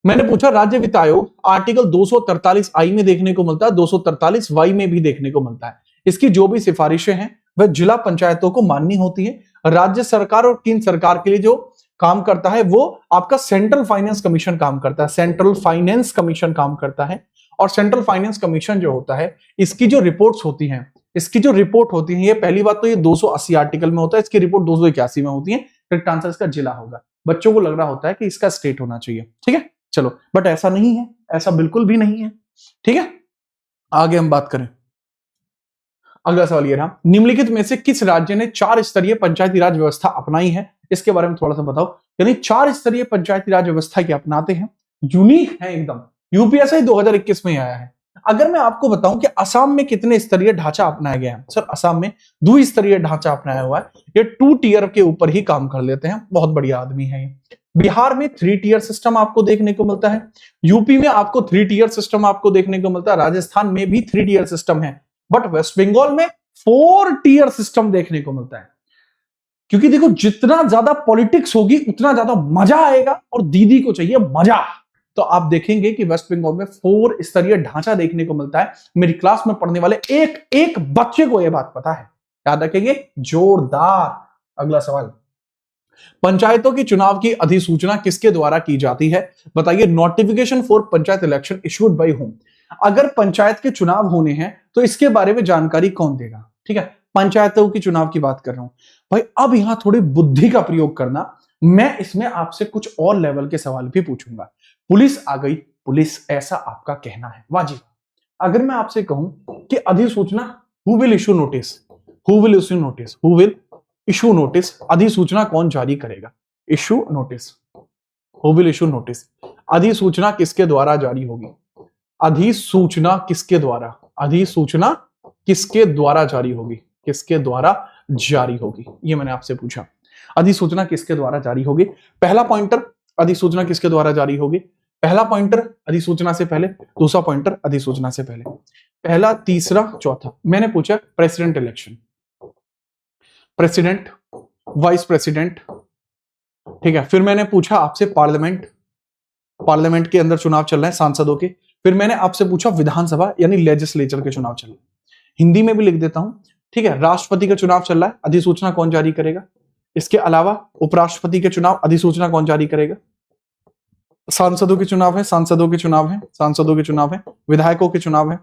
मैंने पूछा राज्य वित्त आयोग आर्टिकल 243 आई में देखने को मिलता है, 243 वाई में भी देखने को मिलता है। इसकी जो भी सिफारिशें हैं वह जिला पंचायतों को माननी होती है। राज्य सरकार और केंद्र सरकार के लिए जो काम करता है वो आपका सेंट्रल फाइनेंस कमीशन काम करता है, सेंट्रल फाइनेंस कमीशन काम करता है। और सेंट्रल फाइनेंस कमीशन जो होता है, इसकी जो रिपोर्ट्स होती हैं, इसकी जो रिपोर्ट होती है, ये पहली बात तो ये 280 आर्टिकल में होता है, इसकी रिपोर्ट 281 में होती है। करेक्ट आंसर इसका जिला होगा। बच्चों को लग रहा होता है कि इसका स्टेट होना चाहिए। ठीक है, चलो, बट ऐसा नहीं है, ऐसा बिल्कुल भी नहीं है। ठीक है, आगे हम बात करें। अगला सवाल ये रहा, निम्नलिखित में से किस राज्य ने 4 स्तरीय पंचायती राज व्यवस्था अपनाई है, इसके बारे में थोड़ा सा बताओ। यानी 4 स्तरीय पंचायती राज व्यवस्था क्या अपनाते हैं, यूनिक है एकदम, यूपीएससी 2021 में आया है। अगर मैं आपको बताऊं कि असम में कितने स्तरीय ढांचा अपनाया गया है, सर असम में 2 स्तरीय ढांचा अपनाया हुआ है, ये 2 टियर के ऊपर ही काम कर लेते हैं, बहुत बढ़िया आदमी है ये। बिहार में 3 टियर सिस्टम आपको देखने को मिलता है, यूपी में आपको 3 टियर सिस्टम आपको देखने को मिलता है, राजस्थान में भी 3 टियर सिस्टम है, बट वेस्ट बंगाल में 4 टियर सिस्टम देखने को मिलता है। क्योंकि देखो जितना ज्यादा पॉलिटिक्स होगी उतना ज्यादा मजा आएगा, और दीदी को चाहिए मजा। तो आप देखेंगे कि वेस्ट बंगाल में 4 स्तरीय ढांचा देखने को मिलता है। मेरी क्लास में पढ़ने वाले एक एक बच्चे को यह बात पता है, याद रखेंगे, जोरदार। अगला सवाल, पंचायतों के चुनाव की अधिसूचना किसके द्वारा की जाती है, बताइए। Notification for panchayat election issued by home. अगर पंचायत के चुनाव होने हैं तो इसके बारे में जानकारी कौन देगा? ठीक है, पंचायतों की चुनाव की बात कर रहा हूं भाई। अब यहां थोड़ी बुद्धि का प्रयोग करना, मैं इसमें आपसे कुछ और लेवल के सवाल भी पूछूंगा। पुलिस आ गई, पुलिस, ऐसा आपका कहना है। वाजिब। अगर मैं आपसे कहूं कि अधिसूचना, who will issue notice, who will issue notice, who will issue notice, अधिसूचना कौन जारी करेगा? Issue notice, who will issue notice, अधिसूचना किसके द्वारा जारी होगी? अधिसूचना किसके द्वारा, अधिसूचना किसके द्वारा जारी होगी? किसके द्वारा जारी होगी, ये मैंने आपसे पूछा। अधिसूचना किसके द्वारा जारी होगी? पहला पॉइंटर, अधिसूचना किसके द्वारा जारी होगी? पहला पॉइंटर अधिसूचना से पहले, दूसरा पॉइंटर अधिसूचना से पहले, पहला, तीसरा, चौथा। मैंने पूछा president election, president, vice president, ठीक है। फिर मैंने पूछा आपसे पार्लियामेंट, पार्लियामेंट के अंदर चुनाव चल रहे हैं सांसदों के। फिर मैंने आपसे पूछा विधानसभा यानी लेजिस्लेचर के चुनाव चल रहे हैं, हिंदी में भी लिख देता हूं, ठीक है। राष्ट्रपति का चुनाव चल रहा है, अधिसूचना कौन जारी करेगा? इसके अलावा उपराष्ट्रपति के चुनाव, अधिसूचना कौन जारी करेगा? सांसदों के चुनाव है, सांसदों के चुनाव है, सांसदों के चुनाव है, विधायकों के चुनाव है।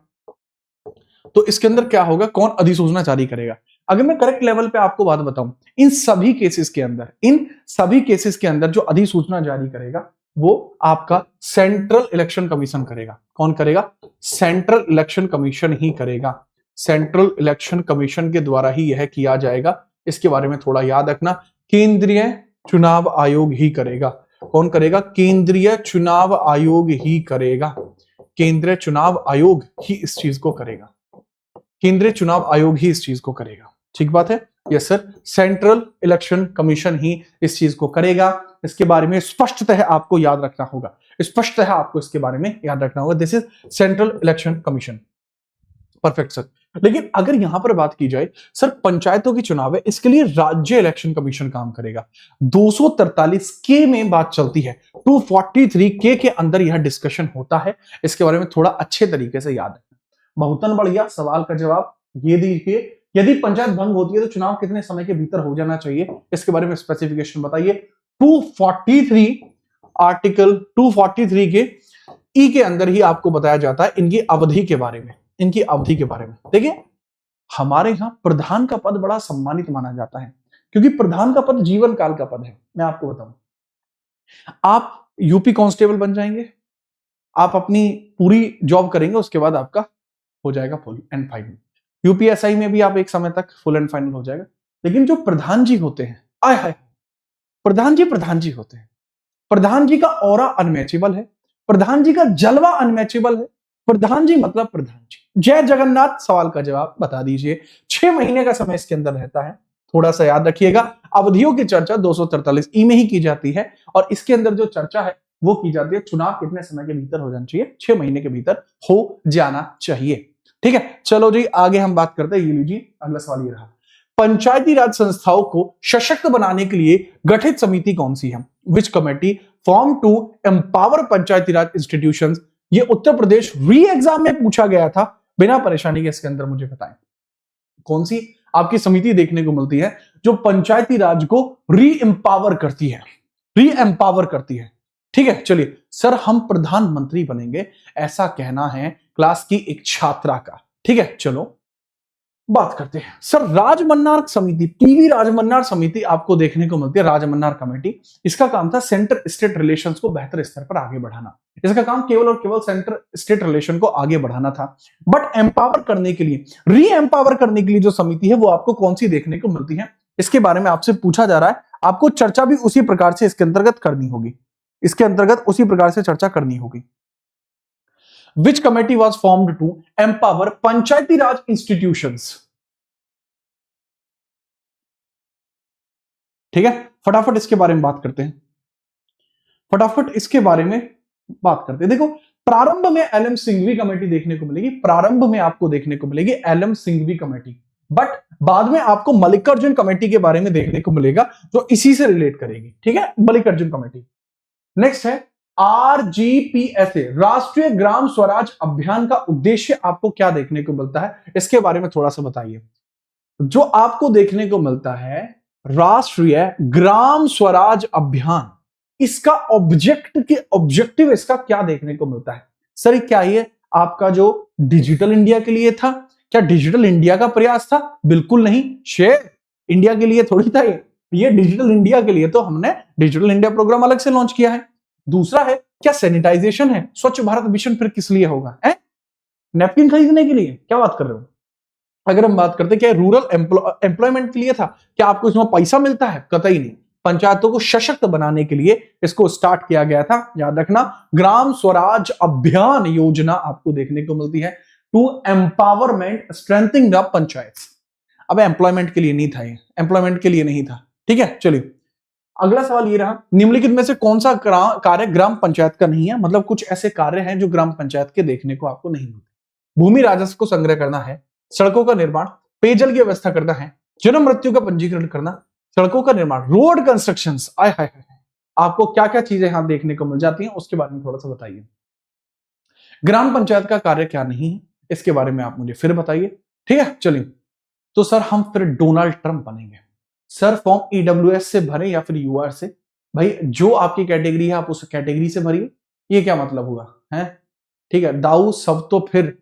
तो इसके अंदर क्या होगा, कौन अधिसूचना जारी करेगा? अगर मैं करेक्ट लेवल पे आपको बात बताऊं, इन सभी केसेस के अंदर, इन सभी केसेस के अंदर जो अधिसूचना जारी करेगा वो आपका सेंट्रल इलेक्शन कमीशन करेगा। कौन करेगा? सेंट्रल इलेक्शन कमीशन ही करेगा। सेंट्रल इलेक्शन कमीशन के द्वारा ही यह किया जाएगा। इसके बारे में थोड़ा याद रखना, केंद्रीय चुनाव आयोग ही करेगा। कौन करेगा? केंद्रीय चुनाव आयोग ही करेगा। केंद्रीय चुनाव आयोग ही इस चीज को करेगा। केंद्रीय चुनाव आयोग ही इस चीज को करेगा। ठीक बात है? Yes sir, central election commission ही इस चीज को करेगा। इसके बारे में स्पष्टतः आपको याद रखना होगा, स्पष्टतः आपको इसके बारे में याद रखना होगा। This is central election commission. Perfect sir. लेकिन अगर यहां पर बात की जाए सर, पंचायतों की चुनाव है, इसके लिए राज्य इलेक्शन कमीशन काम करेगा। 243 के में बात चलती है, 243 के अंदर यह डिस्कशन होता है। इसके बारे में थोड़ा अच्छे तरीके से याद रखना। बहुत बढ़िया सवाल का जवाब ये दीजिए, यदि पंचायत भंग होती है तो चुनाव कितने समय के भीतर हो जाना चाहिए? इसके बारे में स्पेसिफिकेशन बताइए। 243 आर्टिकल 243 के ई के अंदर ही आपको बताया जाता है इनकी अवधि के बारे में, इनकी अवधि के बारे में। देखिए, हमारे यहां प्रधान का पद बड़ा सम्मानित माना जाता है, क्योंकि प्रधान का पद जीवन काल का पद है। मैं आपको बताऊं, आप यूपी कांस्टेबल बन जाएंगे, आप अपनी पूरी जॉब करेंगे, उसके बाद आपका हो जाएगा फुल एंड फाइनल। यूपीएसआई में भी आप एक समय तक फुल एंड फाइनल हो जाएगा। लेकिन जो प्रधान जी होते हैं, आय हाय, प्रधान जी होते हैं। प्रधान जी का ऑरा अनमैचेबल है, प्रधान जी का जलवा अनमैचेबल है। प्रधान जी मतलब प्रधान जी। जय जगन्नाथ। सवाल का जवाब बता दीजिए। 6 महीने का समय इसके अंदर रहता है, थोड़ा सा याद रखिएगा। अवधियों की चर्चा 243 ई में ही की जाती है, और इसके अंदर जो चर्चा है वो की जाती है चुनाव कितने समय के भीतर हो जाना चाहिए? 6 महीने के भीतर हो जाना चाहिए। ठीक है, चलो जी आगे हम बात करते हैं। ये लीजिए, अगला सवाल ये रहा, पंचायती राज संस्थाओं को सशक्त बनाने के लिए गठित समिति कौन सी है? Which committee form to empower Panchayati Raj institutions? ये उत्तर प्रदेश री एग्जाम में पूछा गया था, बिना परेशानी के इसके अंदर मुझे बताएं कौन सी आपकी समिति देखने को मिलती है जो पंचायती राज को री एम्पावर करती है, री एम्पावर करती है। ठीक है, चलिए सर हम प्रधानमंत्री बनेंगे, ऐसा कहना है क्लास की एक छात्रा का। ठीक है, चलो बात करते हैं। सर राजमन्नार समिति, पीवी राजमन्नार समिति आपको देखने को मिलती है, राजमन्नार कमेटी। इसका काम था सेंटर स्टेट रिलेशंस को बेहतर स्तर पर आगे बढ़ाना। इसका काम केवल और केवल सेंटर स्टेट रिलेशन को आगे बढ़ाना था। बट एम्पावर करने के लिए, री एम्पावर करने के लिए जो समिति है वो आपको कौन सी देखने को मिलती है, इसके बारे में आपसे पूछा जा रहा है। आपको चर्चा भी उसी प्रकार से इसके अंतर्गत करनी होगी, इसके अंतर्गत उसी प्रकार से चर्चा करनी होगी। Which committee was formed to empower Panchayati Raj institutions? ठीक है, फटाफट इसके बारे में बात करते हैं, फटाफट इसके बारे में बात करते हैं। देखो, प्रारंभ में एलएम सिंघवी कमेटी देखने को मिलेगी, प्रारंभ में आपको देखने को मिलेगी एलएम सिंघवी कमेटी, बट बाद में आपको मल्लिकार्जुन कमेटी के बारे में देखने को मिलेगा जो इसी से रिलेट करेगी। ठीक है, मल्लिकार्जुन कमेटी। नेक्स्ट है आरजीपीएसए, राष्ट्रीय ग्राम स्वराज अभियान का उद्देश्य आपको क्या देखने को मिलता है, इसके बारे में थोड़ा सा बताइए। जो आपको देखने को मिलता है राष्ट्रीय ग्राम स्वराज अभियान, इसका ऑब्जेक्टिव इसका क्या देखने को मिलता है? सर क्या ये आपका जो डिजिटल इंडिया के लिए था? क्या डिजिटल इंडिया का प्रयास था? बिल्कुल नहीं, शेयर इंडिया के लिए थोड़ी था ये डिजिटल इंडिया के लिए तो हमने डिजिटल इंडिया प्रोग्राम अलग से लॉन्च किया है। दूसरा है क्या सैनिटाइजेशन है? स्वच्छ भारत मिशन फिर किस लिए होगा? नैपकिन खरीदने के लिए? क्या बात कर रहे हो? अगर हम बात करते क्या रूरल एम्प्लॉयमेंट के लिए था? क्या आपको इसमें पैसा मिलता है? कतई नहीं। पंचायतों को सशक्त बनाने के लिए इसको स्टार्ट किया गया था। याद रखना, ग्राम स्वराज अभियान योजना आपको देखने को मिलती है to empowerment strengthening the panchayat. अब एम्प्लॉयमेंट के लिए नहीं था, ये एम्प्लॉयमेंट के लिए नहीं था। ठीक है, चलिए अगला सवाल ये रहा, निम्नलिखित में से कौन सा कार्य ग्राम पंचायत का नहीं है? मतलब कुछ ऐसे कार्य हैं जो ग्राम पंचायत के देखने को आपको नहीं मिलते। भूमि राजस्व को संग्रह करना है, सड़कों का निर्माण, पेयजल की व्यवस्था करना है, जन्म मृत्यु का पंजीकरण करना, सड़कों का निर्माण, रोड कंस्ट्रक्शन। आय हाय हाय, आपको क्या क्या चीजें यहां देखने को मिल जाती हैं उसके बारे में थोड़ा सा बताइए। ग्राम पंचायत का कार्य क्या नहीं है इसके बारे में आप मुझे फिर बताइए। ठीक है, चलिए तो सर हम फिर डोनाल्ड ट्रंप बनेंगे। सर फॉर्म ईडब्ल्यूएस से भरे या फिर यूआर से? भाई जो आपकी कैटेगरी है आप उस कैटेगरी से भरिए। ये क्या मतलब हुआ है? ठीक है, दाऊ सब तो फिर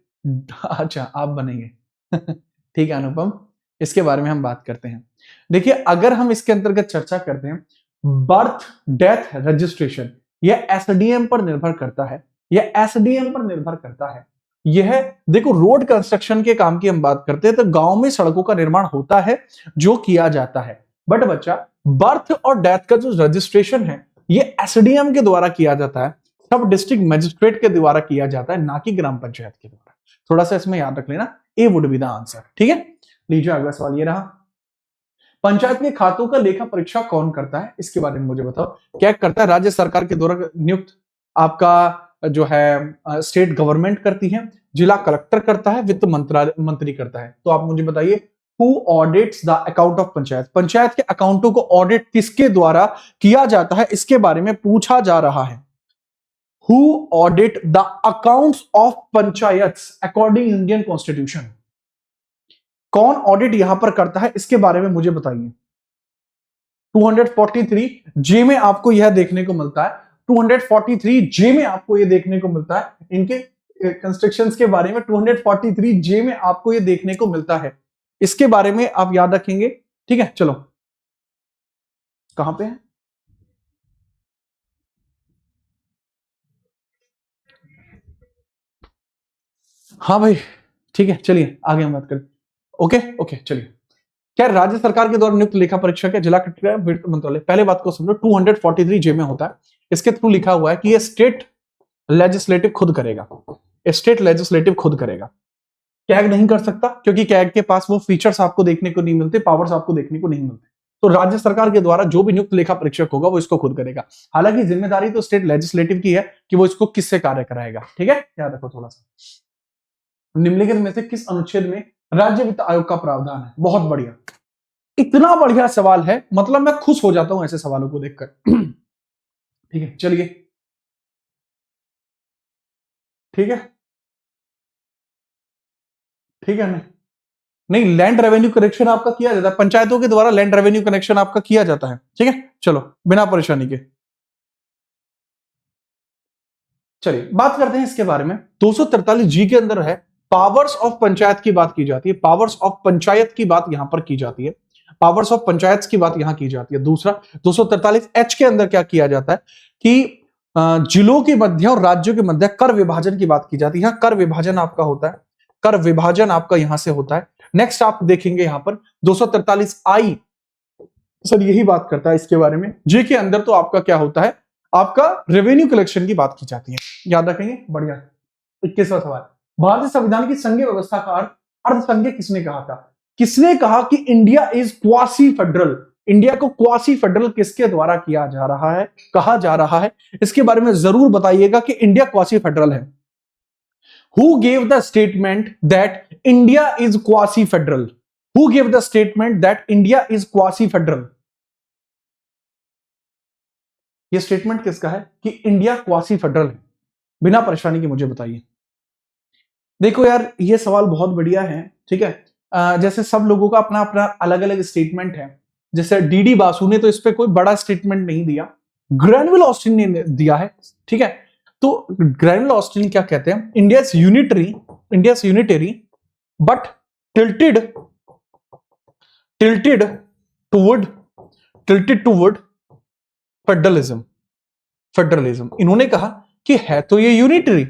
अच्छा आप बनेंगे ठीक है अनुपम, इसके बारे में हम बात करते हैं। देखिए अगर हम इसके अंतर्गत चर्चा करते हैं, बर्थ डेथ रजिस्ट्रेशन यह एसडीएम पर निर्भर करता है, यह एसडीएम पर निर्भर करता है। यह देखो रोड कंस्ट्रक्शन के काम की हम बात करते हैं तो गांव में सड़कों का निर्माण होता है जो किया जाता है, बट बच्चा बर्थ और डेथ का जो रजिस्ट्रेशन है ये एसडीएम के द्वारा किया जाता है, सब डिस्ट्रिक्ट मजिस्ट्रेट के द्वारा किया जाता है, ना कि ग्राम पंचायत के द्वारा। थोड़ा सा इसमें याद रख लेना, ए वुड बी द आंसर। ठीक है, लीजिए अगला सवाल ये रहा, पंचायत के खातों का लेखा परीक्षा कौन करता है? इसके बारे में मुझे बताओ। क्या करता है? राज्य सरकार के द्वारा नियुक्त आपका जो है स्टेट गवर्नमेंट करती है, जिला कलेक्टर करता है, वित्त मंत्री करता है। तो आप मुझे बताइए, who audits the account of panchayat? Panchayat के अकाउंटों को ऑडिट किसके द्वारा किया जाता है इसके बारे में पूछा जा रहा है। Who audit the accounts of panchayats according Indian Constitution? कौन ऑडिट यहां पर करता है इसके बारे में मुझे बताइए। 243 जे में आपको यह देखने को मिलता है, 243 जे में आपको यह देखने को मिलता है, इनके कंस्ट्रक्शंस के बारे में 243 जे में आपको यह देखने को मिलता है, इसके बारे में आप याद रखेंगे। ठीक है, चलो कहां पे है? हाँ भाई ठीक है, चलिए आगे हम बात करें। ओके ओके, चलिए क्या राज्य सरकार के द्वारा नियुक्त लेखा परीक्षक है जिला कलेक्टर वित्त मंत्रालय? पहले बात को समझो, 243 जे में होता है, इसके थ्रू लिखा हुआ है कि ये स्टेट लेजिस्लेटिव खुद करेगा, स्टेट लेजिस्लेटिव खुद करेगा, कैग नहीं कर सकता क्योंकि कैग के पास वो फीचर्स आपको देखने को नहीं मिलते, पावर्स आपको देखने को नहीं मिलते। तो राज्य सरकार के द्वारा जो भी नियुक्त लेखा परीक्षक होगा वो इसको खुद करेगा। हालांकि जिम्मेदारी तो स्टेट लेजिस्लेटिव की है कि वो इसको किससे कार्य कराएगा। ठीक है, याद रखो थोड़ा सा। निम्नलिखित में से किस अनुच्छेद में राज्य वित्त आयोग का प्रावधान है? बहुत बढ़िया, इतना बढ़िया सवाल है, मतलब मैं खुश हो जाता हूं ऐसे सवालों को देखकर ठीक है, चलिए ठीक है, ठीक है, नहीं लैंड रेवेन्यू कनेक्शन आपका किया जाता है, पंचायतों के द्वारा लैंड रेवेन्यू कनेक्शन आपका किया जाता है। ठीक है, चलो बिना परेशानी के चलिए बात करते हैं इसके बारे में। 243 जी के अंदर है पावर्स ऑफ पंचायत की बात की जाती है, पावर्स ऑफ पंचायत की बात यहां पर की जाती है, पावर्स ऑफ पंचायत की बात यहां की जाती है। दूसरा 243 एच के अंदर क्या किया जाता है कि जिलों के मध्य और राज्यों के मध्य कर विभाजन की बात की जाती है। यहां कर विभाजन आपका होता है, कर विभाजन आपका यहां से होता है। नेक्स्ट आप देखेंगे यहां पर 243 आई, सर यही बात करता है इसके बारे में। जे के अंदर तो आपका क्या होता है, आपका रेवेन्यू कलेक्शन की बात की जाती है, याद रखेंगे। बढ़िया, 21वां सवाल, भारतीय संविधान की संघीय व्यवस्था का अर्धसंघीय किसने कहा था? किसने कहा कि India is quasi federal? India को क्वासी फेडरल किसके द्वारा किया जा रहा है, कहा जा रहा है, इसके बारे में जरूर बताइएगा कि इंडिया क्वासी फेडरल है। Who gave the statement that India is quasi federal? Who gave the statement that India is quasi federal? ये स्टेटमेंट किसका है कि इंडिया क्वासी फेडरल है? बिना परेशानी के मुझे बताइए। देखो यार ये सवाल बहुत बढ़िया है। ठीक है, जैसे सब लोगों का अपना अपना अलग अलग स्टेटमेंट है। जैसे डीडी बासु ने तो इस पे कोई बड़ा स्टेटमेंट नहीं दिया, ग्रैनविल ऑस्टिन ने दिया है। ठीक है, तो ग्रैनविल ऑस्टिन क्या कहते हैं, India is unitary but tilted toward federalism. इन्होंने कहा कि है तो ये यूनिटरी,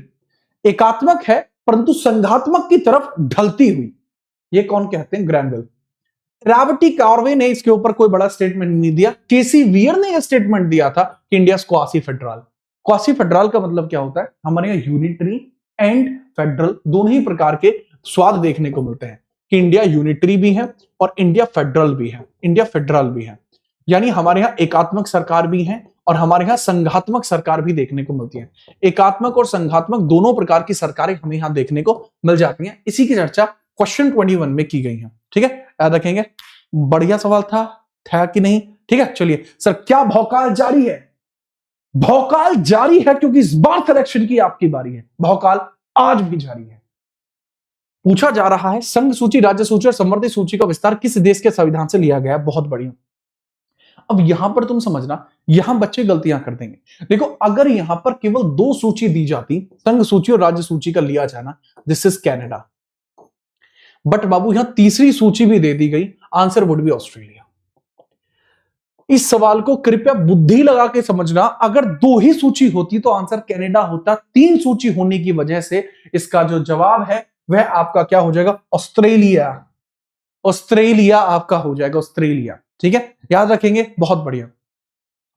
एकात्मक है परंतु संघात्मक की तरफ ढलती हुई। ये कौन कहते हैं? ग्रैनवेल। रावटी कार्वे ने इसके ऊपर कोई बड़ा स्टेटमेंट नहीं दिया। केसी वियर ने यह स्टेटमेंट दिया था कि India quasi federal. Quasi federal का मतलब क्या होता है? हमारे यहाँ यूनिटरी एंड फेडरल दोनों ही प्रकार के स्वाद देखने को मिलते हैं कि इंडिया यूनिटरी भी है और इंडिया फेडरल भी है, इंडिया फेडरल भी है। यानी हमारे यहाँ एकात्मक सरकार भी है और हमारे यहाँ संघात्मक सरकार भी देखने को मिलती है। एकात्मक और संघात्मक दोनों प्रकार की सरकारें हमें यहाँ देखने को मिल जाती हैं। इसी की चर्चा क्वेश्चन 21 में की गई है। ठीक है, याद रखेंगे। बढ़िया सवाल था कि नहीं? ठीक है, चलिए सर, क्या भौकाल जारी है? भौकाल जारी है क्योंकि इस बार सिलेक्शन की आपकी बारी है। भौकाल आज भी जारी है। पूछा जा रहा है संघ सूची, राज्य सूची और संवर्धित सूची का विस्तार किस देश के संविधान से लिया गया है? बहुत बढ़िया। अब यहां पर तुम समझना, यहां बच्चे गलतियां कर देंगे। देखो, अगर यहां पर केवल 2 सूची दी जाती, संघ सूची और राज्य सूची का लिया जाना, दिस इज कैनेडा। बट बाबू यहां तीसरी सूची भी दे दी गई, आंसर वुड बी ऑस्ट्रेलिया। इस सवाल को कृपया बुद्धि लगा के समझना। अगर 2 ही सूची होती तो आंसर कनाडा होता। 3 सूची होने की वजह से इसका जो जवाब है वह आपका क्या हो जाएगा? ऑस्ट्रेलिया। ऑस्ट्रेलिया आपका हो जाएगा, ऑस्ट्रेलिया। ठीक है, याद रखेंगे, बहुत बढ़िया।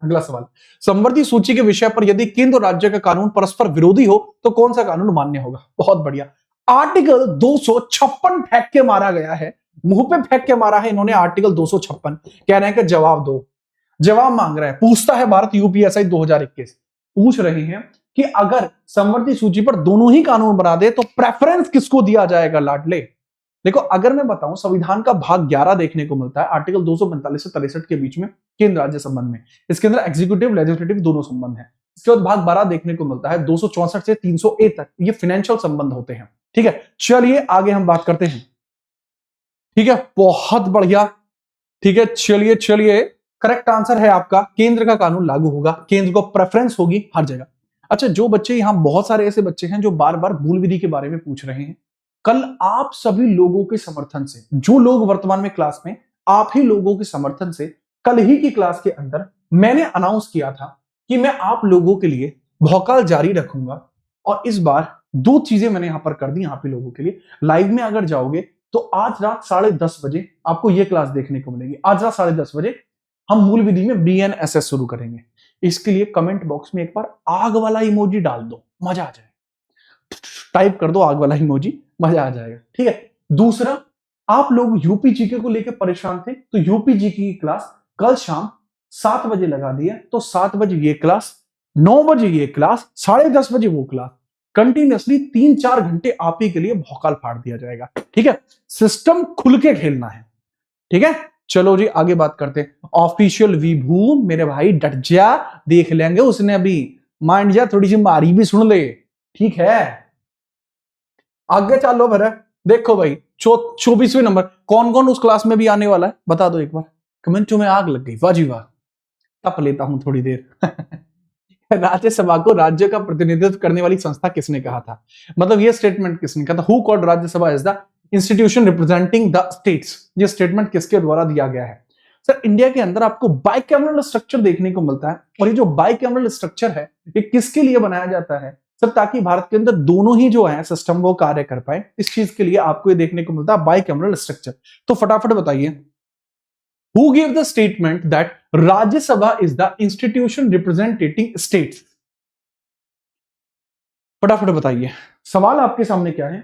अगला सवाल, संवर्धित सूची के विषय पर यदि केंद्र और राज्य का कानून परस्पर विरोधी हो तो कौन सा कानून मान्य होगा? बहुत बढ़िया। आर्टिकल 256 फेंक के मारा गया है, मुंह पे फेंक के मारा है इन्होंने। आर्टिकल 256 कह रहे हैं कि जवाब दो। जवाब मांग रहा है, पूछता है भारत यूपीएससी 2021, पूछ रहे हैं कि अगर संवर्धित सूची पर दोनों ही कानून बना दे तो प्रेफरेंस किसको दिया जाएगा? लाडले। देखो, अगर मैं बताऊं, संविधान का भाग 11 देखने को मिलता है आर्टिकल 245 से 63 के बीच में केंद्र राज्य संबंध में। इसके अंदर एग्जीक्यूटिव लेजिस्लेटिव दोनों संबंध है। इसके बाद भाग 12 देखने को मिलता है 264 से 300A तक, ये फाइनेंशियल संबंध होते हैं। ठीक है, चलिए आगे हम बात करते हैं। ठीक है, बहुत बढ़िया। ठीक है, चलिए करेक्ट आंसर है आपका, केंद्र का कानून लागू होगा, केंद्र को प्रेफरेंस होगी हर जगह। अच्छा, जो बच्चे यहां, बहुत सारे ऐसे बच्चे हैं जो बार बार मूल विधि के बारे में पूछ रहे हैं, कल आप सभी लोगों के समर्थन से, जो लोग वर्तमान में क्लास में, आप ही लोगों के समर्थन से कल ही की क्लास के अंदर मैंने अनाउंस किया था कि मैं आप लोगों के लिए भौकाल जारी रखूंगा। और इस बार 2 चीजें मैंने यहां पर कर दी आप ही लोगों के लिए। लाइव में अगर जाओगे तो आज रात 10:30 बजे आपको यह क्लास देखने को मिलेगी। आज रात 10:30 बजे हम मूल विधि में BNSS शुरू करेंगे। इसके लिए कमेंट बॉक्स में एक बार आग वाला इमोजी डाल दो, मजा आ जाए। टाइप कर दो आग वाला इमोजी, मजा आ जाएगा। ठीक है, दूसरा, आप लोग यूपी जीके को लेकर परेशान थे तो यूपी जीके की क्लास कल शाम 7 बजे लगा दी है। तो 7 बजे ये क्लास, 9 बजे ये क्लास, 10:30 बजे वो क्लास, कंटिन्यूअसली 3-4 घंटे आप ही के लिए भौकाल फाड़ दिया जाएगा। ठीक है, सिस्टम खुल के खेलना है। ठीक है, चलो जी आगे बात करते हैं। ऑफिशियल विभू मेरे भाई डट जा, देख लेंगे उसने अभी, माइंड जा, थोड़ी सी मारी भी सुन ले। ठीक है, आगे चलो भरा। देखो भाई, 24वें नंबर कौन कौन उस क्लास में भी आने वाला है बता दो एक बार। कमेंटों में आग लग गई, वाह जी वाह। तप लेता हूं थोड़ी देर। राज्यसभा को राज्य का प्रतिनिधित्व करने वाली संस्था किसने कहा था? मतलब ये स्टेटमेंट किसने कहा था? Who called Rajya Sabha is the institution representing the states. ये स्टेटमेंट किसके द्वारा दिया गया है? सर, इंडिया के अंदर आपको बाइकैमरल स्ट्रक्चर देखने को मिलता है। और ये जो बाइकैमरल स्ट्रक्चर है ये किसके लिए बनाया जाता है? सर, ताकि भारत के अंदर दोनों ही जो है सिस्टम वो कार्य कर पाए। इस चीज के लिए आपको ये देखने को मिलता है बाइकैमरल स्ट्रक्चर। तो फटाफट बताइए, Who gave the statement that Rajya Sabha is the institution representing states? फटाफट बताइए, सवाल आपके सामने क्या है?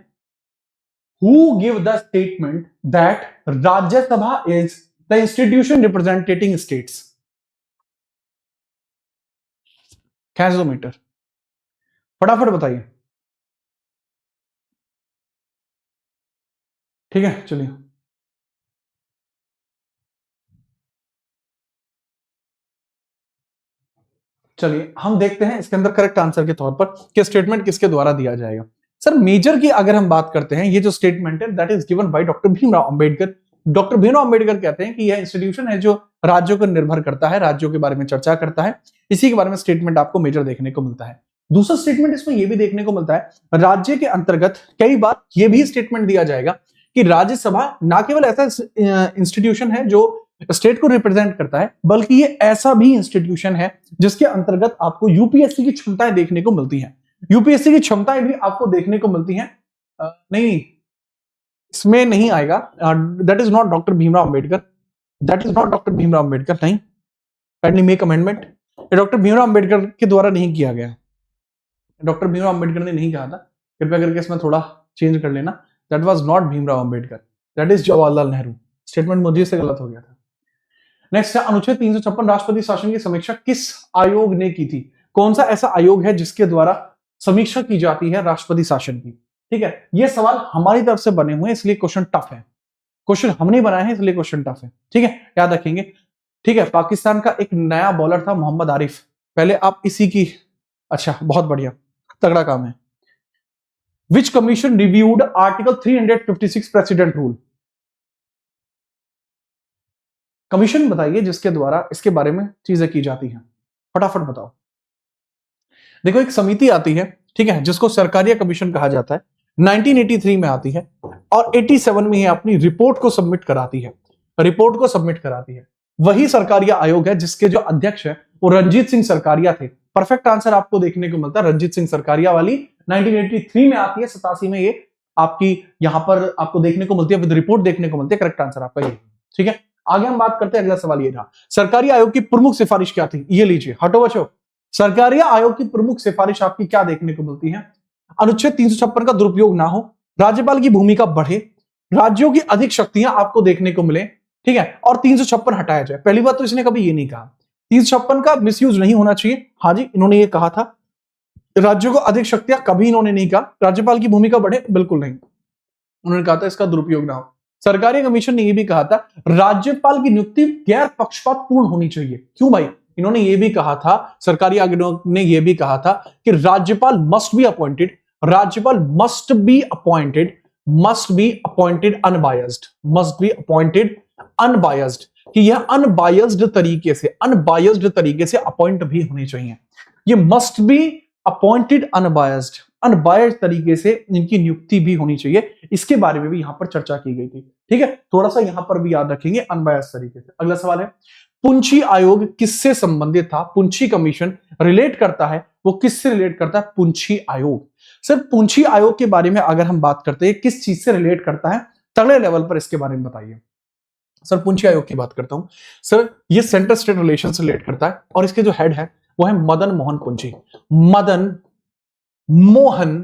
Who gave the statement that Rajya Sabha is the institution representing states? कैंसोमीटर, फटाफट बताइए। ठीक है, चलिए चलिए हम देखते हैं इसके अंदर करेक्ट आंसर के तौर पर कि स्टेटमेंट किसके द्वारा दिया जाएगा। सर, मेजर की अगर हम बात करते हैं, ये जो स्टेटमेंट है that is given by doctor Bhimrao Ambedkar. Doctor Bhimrao Ambedkar कहते हैं कि यह इंस्टीट्यूशन है जो राज्यों पर निर्भर करता है, राज्यों के बारे में चर्चा करता है। इसी के बारे में स्टेटमेंट आपको मेजर देखने को मिलता है। दूसरा स्टेटमेंट इसमें यह भी देखने को मिलता है, राज्य के अंतर्गत कई बार यह भी स्टेटमेंट दिया जाएगा कि राज्यसभा ना केवल ऐसा इंस्टीट्यूशन है जो स्टेट को रिप्रेजेंट करता है, बल्कि ये ऐसा भी इंस्टीट्यूशन है जिसके अंतर्गत आपको यूपीएससी की क्षमताएं देखने को मिलती हैं। यूपीएससी की क्षमताएं भी आपको देखने को मिलती हैं। नहीं, इसमें नहीं आएगा। That is not doctor Bhimrao Ambedkar, that is not doctor Bhimrao Ambedkar. नहीं, काइंडली मेक अमेंडमेंट। ये डॉक्टर भीमराव अंबेडकर के द्वारा नहीं किया गया। डॉक्टर भीमराव अंबेडकर ने नहीं कहा था, कृपया करके इसमें थोड़ा चेंज कर लेना। That was not Bhimrao Ambedkar, that is Jawaharlal Nehru. Statement मुझे से गलत हो गया था। नेक्स्ट है अनुच्छेद 356 राष्ट्रपति शासन की समीक्षा किस आयोग ने की थी? कौन सा ऐसा आयोग है जिसके द्वारा समीक्षा की जाती है राष्ट्रपति शासन की? ठीक है, ये सवाल हमारी तरफ से बने हुए हैं इसलिए क्वेश्चन टफ है। क्वेश्चन हमने बनाए हैं इसलिए क्वेश्चन टफ है। ठीक है, याद रखेंगे। ठीक है, पाकिस्तान का एक नया बॉलर था मोहम्मद आरिफ। पहले आप इसी की, अच्छा बहुत बढ़िया, तगड़ा काम है। Which commission reviewed article 356 president rule? Commission बताइए जिसके द्वारा इसके बारे में चीजें की जाती हैं, फटाफट बताओ। देखो, एक समिति आती है, ठीक है, जिसको सरकारिया कमीशन कहा जाता है। 1983 में आती है और 87 में ये अपनी रिपोर्ट को सबमिट कराती है। रिपोर्ट को सबमिट कराती है। वही सरकारिया आयोग है जिसके जो अध्यक्ष है वो रंजीत सिंह सरकारिया थे। परफेक्ट आंसर आपको देखने को मिलता है रंजीत सिंह सरकारिया वाली 1983 में आती है, 87 में ये आपकी यहां पर आपको देखने को मिलती है, विद रिपोर्ट देखने को मिलती है। करेक्ट आंसर आपका ये। ठीक है, आगे हम बात करते हैं। अगला सवाल ये रहा, सरकारी आयोग की प्रमुख सिफारिश क्या थी? ये लीजिए, हटो बचो। सरकारी आयोग की प्रमुख सिफारिश आपकी क्या देखने को मिलती है? अनुच्छेद 356 का दुरुपयोग ना हो, राज्यपाल की भूमिका बढ़े, राज्यों की अधिक शक्तियां आपको देखने को मिले, ठीक है, और 356 हटाया जाए। पहली बात तो इसने कभी ये नहीं कहा 356 का मिसयूज नहीं होना चाहिए। हाँ जी, इन्होंने ये कहा था। राज्यों को अधिक शक्तियां कभी इन्होंने नहीं कहा। राज्यपाल की भूमिका बढ़े, बिल्कुल नहीं। उन्होंने कहा था इसका दुरुपयोग ना हो। सरकारी कमीशन ने यह भी कहा था राज्यपाल की नियुक्ति गैर पक्षपात पूर्ण होनी चाहिए। क्यों भाई? इन्होंने यह भी कहा था, सरकारी आयोगों ने यह भी कहा था कि राज्यपाल मस्ट बी अपॉइंटेड, राज्यपाल must be appointed, must be appointed unbiased, must be appointed unbiased, कि यह अनबायस्ड तरीके से अपॉइंट भी होने चाहिए। ये must be appointed unbiased, unbiased तरीके से इनकी नियुक्ति भी होनी चाहिए। इसके बारे में भी यहां पर चर्चा की गई थी। ठीक है, थोड़ा सा यहां पर भी याद रखेंगे, अनबायस्ड तरीके से। अगला सवाल है, पुंछी आयोग किससे संबंधित था? पुंछी कमीशन रिलेट करता है, वो किससे रिलेट करता है? पुंछी आयोग। सर, पुंछी आयोग के बारे में अगर हम बात करते हैं किस चीज से रिलेट करता है, तगड़े लेवल पर इसके बारे में बताइए। सर, पुंछी आयोग की बात करता हूं। सर, ये सेंट्रल स्टेट रिलेशन से रिलेट करता है और इसके जो हेड है वो है मदन मोहन पुंछी। मदन मोहन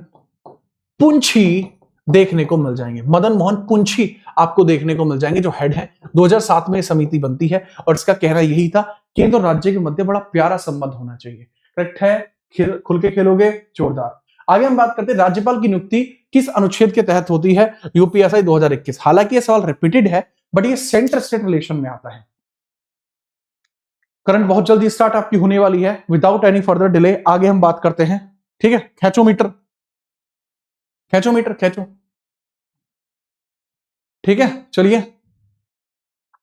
पुंछी देखने को मिल जाएंगे। मदन मोहन पुंछी आपको देखने को मिल जाएंगे जो हेड है। 2007 में समिति बनती है और इसका कहना यही था, केंद्र और राज्य के मध्य बड़ा प्यारा संबंध होना चाहिए। करेक्ट है, खुल के खेलोगे, जोरदार। आगे हम बात करते हैं, राज्यपाल की नियुक्ति किस अनुच्छेद के तहत होती है? यूपीएसआई 2021। हालांकि यह सवाल रिपीटेड है बट ये सेंट्रल स्टेट रिलेशन में आता है। करंट बहुत जल्दी स्टार्ट आपकी होने वाली है। विदाउट एनी फर्दर डिले आगे हम बात करते हैं। ठीक है, खैचोमीटर, खैचोमीटर खैचो। ठीक है, चलिए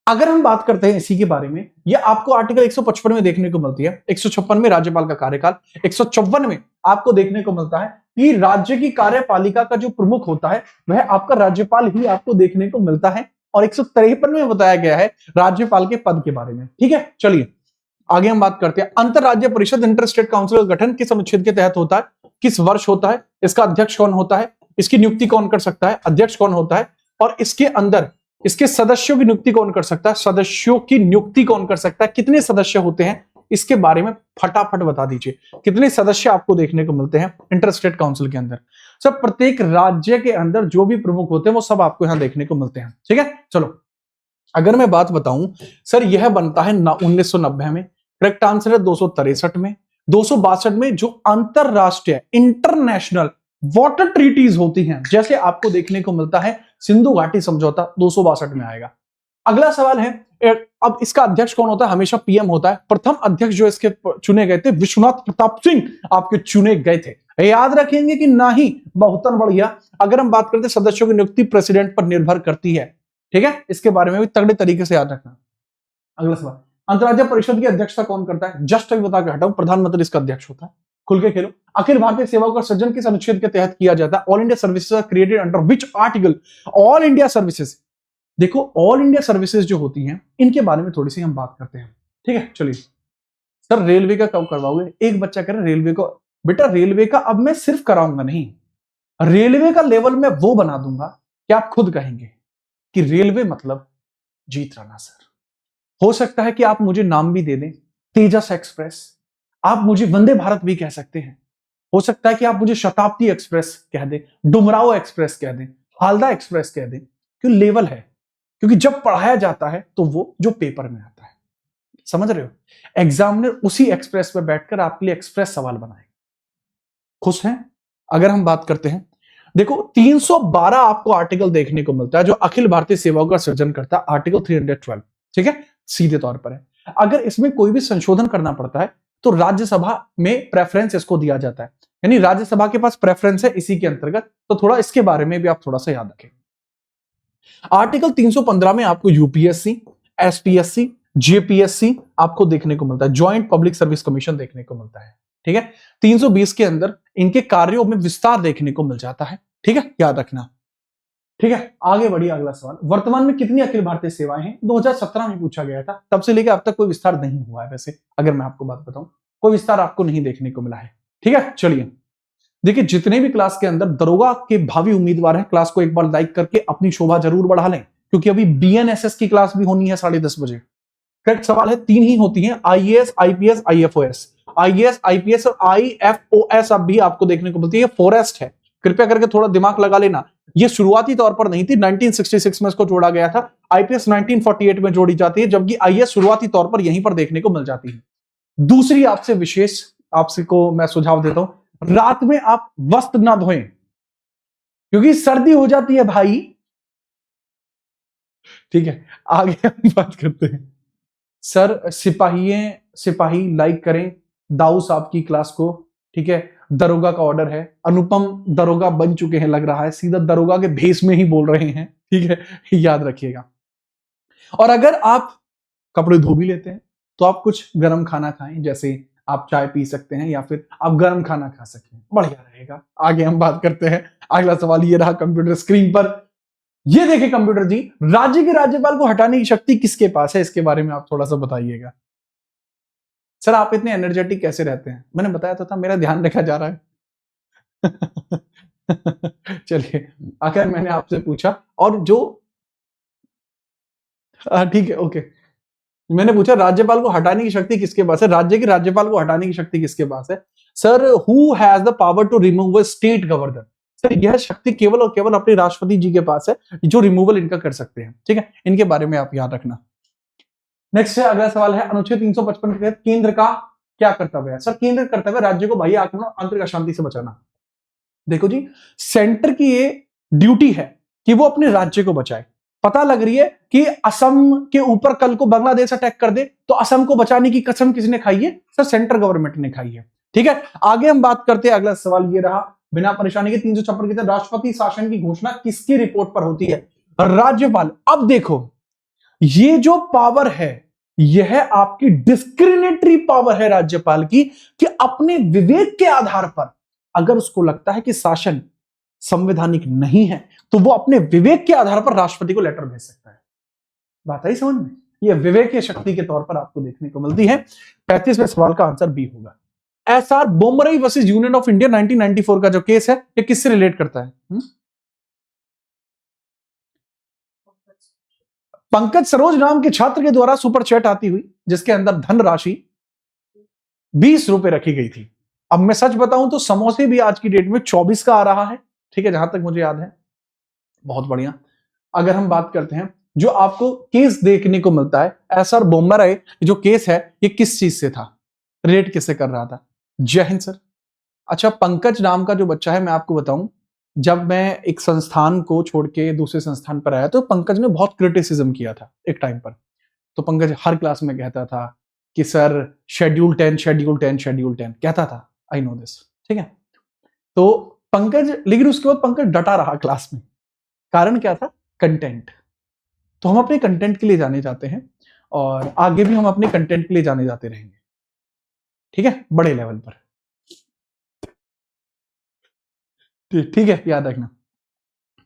अगर हम बात करते हैं इसी के बारे में, ये आपको आर्टिकल 155 में देखने को मिलती है। 156 में राज्यपाल का कार्यकाल, 154 में आपको देखने को मिलता है कि राज्य की कार्यपालिका का जो प्रमुख होता है वह आपका राज्यपाल ही आपको देखने को मिलता है। और 153 में बताया गया है राज्यपाल के पद के बारे में। ठीक है, चलिए आगे हम बात करते हैं। अंतरराज्य परिषद, इंटर स्टेट काउंसिल का गठन किस अनुच्छेद के तहत होता है? किस वर्ष होता है? इसका अध्यक्ष कौन होता है? इसकी नियुक्ति कौन कर सकता है? अध्यक्ष कौन होता है? और इसके अंदर इसके सदस्यों की नियुक्ति कौन कर सकता है? सदस्यों की नियुक्ति कौन कर सकता है? कितने सदस्य होते हैं? इसके बारे में फटाफट बता दीजिए। कितने सदस्य आपको देखने को मिलते हैं इंटर स्टेट काउंसिल के अंदर? सब प्रत्येक राज्य के अंदर जो भी प्रमुख होते हैं वो सब आपको यहां देखने को मिलते हैं। ठीक है, चलो अगर मैं बात बताऊं, सर यह बनता है 1990 में। करेक्ट आंसर है 263 में। 262 में जो अंतरराष्ट्रीय इंटरनेशनल वाटर ट्रीटीज होती हैं, जैसे आपको देखने को मिलता है सिंधु घाटी समझौता, 262 में आएगा। अगला सवाल है, अब इसका अध्यक्ष कौन होता है? हमेशा पीएम होता है। प्रथम अध्यक्ष जो इसके चुने गए थे विश्वनाथ प्रताप सिंह आपके चुने गए थे। याद रखेंगे कि नहीं? बहुत बढ़िया। अगर हम बात करते हैं सदस्यों की नियुक्ति प्रेसिडेंट पर निर्भर करती है। ठीक है, इसके बारे में भी तगड़े तरीके से याद रखना। अगला सवाल, अंतरराज्य परिषद की अध्यक्षता कौन करता है? जस्ट अभी बता के हटाऊं, प्रधानमंत्री इसका अध्यक्ष होता है। खुल के खेलो। अखिल भारतीय सेवाओं का सृजन किस अनुच्छेद के तहत किया जाता है? All India services created under which article? All India services देखो ऑल इंडिया सर्विसेज जो होती हैं इनके बारे में थोड़ी सी हम बात करते हैं, ठीक है। चलिए सर रेलवे का कब करवाओगे, एक बच्चा कह रहा है रेलवे को, बेटा रेलवे का अब मैं सिर्फ कराऊंगा नहीं, रेलवे का लेवल में वो बना दूंगा कि आप खुद कहेंगे कि रेलवे मतलब जीत राणा सर। हो सकता है कि आप मुझे नाम भी दे दें, तेजस एक्सप्रेस, आप मुझे वंदे भारत भी कह सकते हैं, हो सकता है कि आप मुझे शताब्दी एक्सप्रेस कह दें, डुमराव एक्सप्रेस कह दें, हालदा एक्सप्रेस कह दें, क्यों लेवल है, क्योंकि जब पढ़ाया जाता है तो वो जो पेपर में आता है, समझ रहे हो, एग्जामिनर उसी एक्सप्रेस पर बैठकर आपके लिए एक्सप्रेस सवाल बनाए। खुश हैं? अगर हम बात करते हैं, देखो 312 आपको आर्टिकल देखने को मिलता है जो अखिल भारतीय सेवाओं का सृजन करता है, आर्टिकल 312, ठीक है, सीधे तौर पर है। अगर इसमें कोई भी संशोधन करना पड़ता है तो राज्यसभा में प्रेफरेंस इसको दिया जाता है, यानी राज्यसभा के पास प्रेफरेंस है इसी के अंतर्गत, तो थोड़ा इसके बारे में भी आप थोड़ा सा याद रखें। आर्टिकल 315 में आपको यूपीएससी, एसपीएससी, जेपीएससी आपको देखने को मिलता है, ज्वाइंट पब्लिक सर्विस कमीशन देखने को मिलता है, ठीक है। 320 के अंदर इनके कार्यों में विस्तार देखने को मिल जाता है, ठीक है, याद रखना, ठीक है। आगे बढ़िए, अगला सवाल, वर्तमान में कितनी अखिल भारतीय सेवाएं हैं? 2017 में पूछा गया था, तब से लेकर अब तक कोई विस्तार नहीं हुआ है, वैसे अगर मैं आपको बात बताऊं कोई विस्तार आपको नहीं देखने को मिला है, ठीक है। चलिए देखिए, जितने भी क्लास के अंदर दरोगा के भावी उम्मीदवार हैं, क्लास को एक बार लाइक करके अपनी शोभा जरूर बढ़ा लें, क्योंकि अभी बीएनएसएस की क्लास भी होनी है 10:30 बजे। करेक्ट सवाल है, 3 ही होती हैं, IAS, IPS, IFOS, IAS, IPS और आईएफओएस अब भी आपको देखने को मिलती है, फॉरेस्ट है, कृपया करके थोड़ा दिमाग लगा लेना। ये शुरुआती तौर पर नहीं थी, 1966 में इसको जोड़ा गया था, आईपीएस 1948 में जोड़ी जाती है, जबकि आईएएस शुरुआती तौर पर यहीं पर देखने को मिल जाती है। दूसरी आपसे विशेष, आपसे को मैं सुझाव देता हूं, रात में आप वस्त्र ना धोएं, क्योंकि सर्दी हो जाती है भाई, ठीक है। आगे हम बात करते हैं, सर सिपाही लाइक करें दाऊ साहब की क्लास को, ठीक है। दरोगा का ऑर्डर है, अनुपम दरोगा बन चुके हैं लग रहा है, सीधा दरोगा के भेष में ही बोल रहे हैं, ठीक है, याद रखिएगा। और अगर आप कपड़े धो भी लेते हैं तो आप कुछ गर्म खाना खाएं, जैसे आप चाय पी सकते हैं या फिर आप गर्म खाना खा सकते हैं, बढ़िया रहेगा। आगे हम बात करते हैं, अगला सवाल ये रहा कंप्यूटर स्क्रीन पर, ये देखिए कंप्यूटर जी, राज्य के राज्यपाल को हटाने की शक्ति किसके पास है, इसके बारे में आप थोड़ा सा बताइएगा। सर आप इतने एनर्जेटिक कैसे रहते हैं, मैंने बताया तो था मेरा ध्यान रखा जा रहा है। चलिए, अगर मैंने आपसे पूछा और जो ठीक है, ओके, मैंने पूछा राज्यपाल को हटाने की शक्ति किसके पास है, राज्य के राज्यपाल को हटाने की शक्ति किसके पास है, sir who has the power to remove a state governor, sir यह शक्ति केवल और केवल अपने राष्ट्रपति जी के पास है, जो रिमूवल इनका कर सकते हैं, ठीक है, इनके बारे में आप याद रखना। नेक्स्ट है, अगला सवाल है, अनुच्छेद 355 के तहत केंद्र का क्या कर्तव्य है, सर केंद्र कर्तव्य राज्य को बाह्य आक्रमण और आंतरिक अशांति से बचाना। देखो जी, सेंटर की ये ड्यूटी है कि वो अपने राज्य को बचाए, पता लग रही है कि असम के ऊपर कल को बांग्लादेश अटैक कर दे तो असम को बचाने की कसम किसने खाई है, सर सेंट्रल गवर्नमेंट ने खाई है, ठीक है। आगे हम बात करते हैं, अगला सवाल ये रहा, बिना परेशानी के 356 के तहत राष्ट्रपति शासन की घोषणा किसकी रिपोर्ट पर होती है, राज्यपाल। अब देखो ये जो पावर है यह आपकी डिस्क्रिमिनेटरी पावर है राज्यपाल की, कि अपने विवेक के आधार पर अगर उसको लगता है कि शासन संवैधानिक नहीं है तो वो अपने विवेक के आधार पर राष्ट्रपति को लेटर भेज सकता है। बात आई समझ में, ये विवेक शक्ति के तौर पर आपको देखने को मिलती है। 35वें सवाल का आंसर बी होगा। SR Bommai versus union of India 1994 का जो केस है ये किससे रिलेट करता है? पंकज सरोज नाम के छात्र के द्वारा सुपर चैट आती हुई जिसके अंदर धनराशि 20 रुपए रखी गई थी। अब मैं सच बताऊं तो समोसे भी आज की डेट में 24 का आ रहा है, ठीक है, जहां तक मुझे याद है। बहुत बढ़िया। अगर हम बात करते हैं, जो आपको केस देखने को मिलता है एसआर बोमरई, जो केस है ये किस चीज से था, रिलेट किससे कर रहा था? जय हिंद सर। अच्छा, पंकज नाम का जो बच्चा है, मैं आपको बताऊं, जब मैं एक संस्थान को छोड़ के दूसरे संस्थान पर आया तो पंकज ने बहुत क्रिटिसिज्म किया था एक टाइम पर। तो पंकज हर क्लास में कहता था कि सर शेड्यूल 10 शेड्यूल 10 शेड्यूल 10 कहता था, आई नो दिस, ठीक है। तो पंकज, लेकिन उसके बाद पंकज डटा रहा क्लास में, कारण क्या था? कंटेंट। तो हम अपने कंटेंट के लिए जाने जाते हैं और आगे भी हम अपने कंटेंट के लिए जाने जाते रहेंगे, ठीक है, बड़े लेवल पर, ठीक है, याद रखना।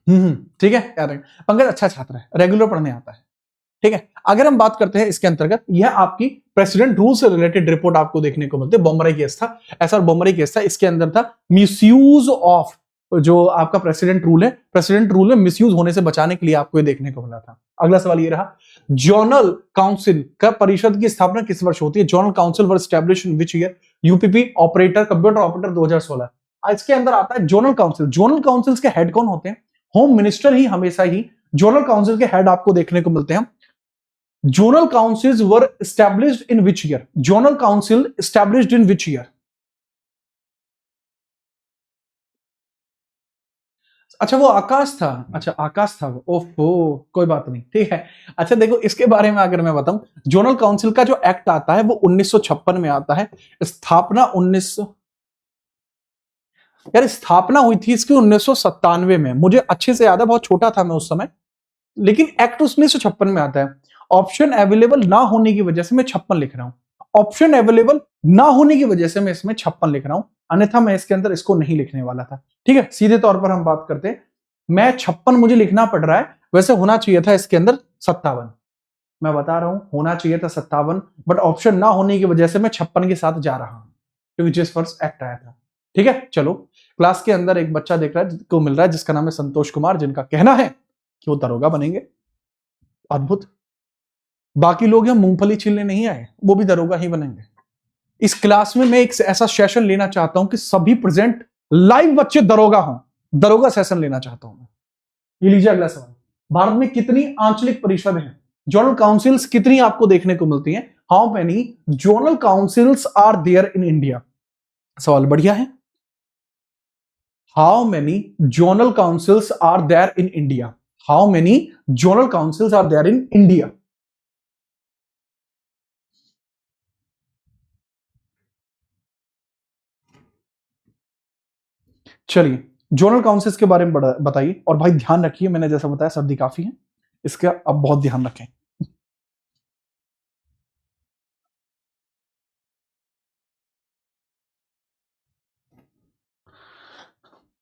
ठीक है याद रखें। पंकज अच्छा छात्र है, रेगुलर पढ़ने आता है, ठीक है। अगर हम बात करते हैं इसके अंतर्गत, यह आपकी प्रेसिडेंट रूल से रिलेटेड रिपोर्ट आपको देखने को मिलती है। बॉम्बे केस था, ऐसा बॉम्बे केस था, इसके अंदर था मिसयूज ऑफ जो आपका प्रेसिडेंट रूल है, प्रेसिडेंट रूल में मिसयूज होने से बचाने के लिए आपको ये देखने को मिला था। अगला सवाल ये रहा, जर्नल काउंसिल का परिषद की स्थापना किस वर्ष होती है? Journal council were established in which year? UPP operator, computer operator 2016। इसके अंदर आता है जर्नल काउंसिल। जर्नल काउंसिल के हेड कौन होते हैं? होम मिनिस्टर ही हमेशा ही जर्नल काउंसिल के हेड आपको देखने को मिलते हैं। Journal councils were established in which year? Journal council established in which year? अच्छा वो आकाश था, अच्छा आकाश था वो, ओफो कोई बात नहीं, ठीक है। अच्छा देखो इसके बारे में अगर मैं बताऊं, जोनल काउंसिल का जो एक्ट आता है वो 1956 में आता है। स्थापना 1900, यार स्थापना हुई थी इसकी 1997 में, मुझे अच्छे से याद है, बहुत छोटा था मैं उस समय, लेकिन एक्ट 1956 में आता है। ऑप्शन अवेलेबल ना होने की वजह से मैं 56 लिख रहा हूं, ऑप्शन अवेलेबल ना होने की वजह से मैं इसमें 56 लिख रहा हूं, अन्यथा मैं इसके अंदर इसको नहीं लिखने वाला था, ठीक है। सीधे तौर पर हम बात करते हैं, मैं 56 मुझे लिखना पड़ रहा है, वैसे होना चाहिए था इसके अंदर 57, मैं बता रहा हूं होना चाहिए था 57, बट ऑप्शन ना होने की वजह से मैं 56 के साथ जा रहा हूं, क्योंकि जिस वर्ष एक्ट आया था, ठीक है। चलो क्लास के अंदर एक बच्चा देख रहा है जिसको मिल रहा है, जिसका नाम है संतोष कुमार, जिनका कहना है कि वो दरोगा बनेंगे। अद्भुत। बाकी लोग यहाँ मूंगफली छीलने नहीं आए, वो भी दरोगा ही बनेंगे। इस क्लास में मैं एक ऐसा सेशन लेना चाहता हूं कि सभी प्रेजेंट लाइव बच्चे दरोगा हों, दरोगा सेशन लेना चाहता हूं मैं। ये लीजिए अगला सवाल, भारत में कितनी आंचलिक परिषद हैं? जोनल काउंसिल्स कितनी आपको देखने को मिलती हैं? How many zonal councils are there in India? सवाल बढ़िया है। How many zonal councils are there in India? How many zonal councils are there in India? चलिए जोनल काउंसिल्स के बारे में बताइए, और भाई ध्यान रखिए, मैंने जैसा बताया सर्दी काफी है, इसका अब बहुत ध्यान रखें।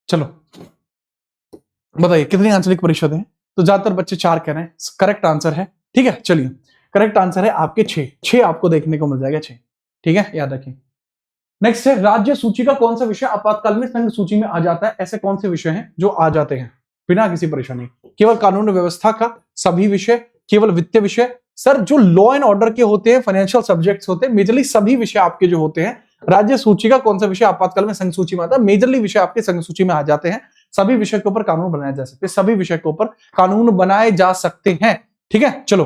चलो बताइए कितनी आंचलिक परिषद हैं? तो ज्यादातर बच्चे 4 कह रहे हैं, करेक्ट आंसर है, ठीक है। चलिए करेक्ट आंसर है आपके 6 आपको देखने को मिल जाएगा 6, ठीक है, याद रखिए। नेक्स्ट है, राज्य सूची का कौन सा विषय आपातकाल में संघ सूची में आ जाता है? ऐसे कौन से विषय हैं जो आ जाते हैं बिना किसी परेशानी? केवल कानून व्यवस्था का सभी विषय, केवल वित्तीय विषय? सर जो लॉ एंड ऑर्डर के होते हैं, फाइनेंशियल सब्जेक्ट्स होते हैं, मेजरली सभी विषय आपके जो होते हैं, राज्य सूची का कौन सा विषय आपातकाल में संघ सूची में आता है? मेजरली विषय आपके संघ सूची में आ जाते हैं। सभी विषय के ऊपर कानून बनाए जा सकते हैं, सभी विषय के ऊपर कानून बनाए जा सकते हैं, ठीक है। चलो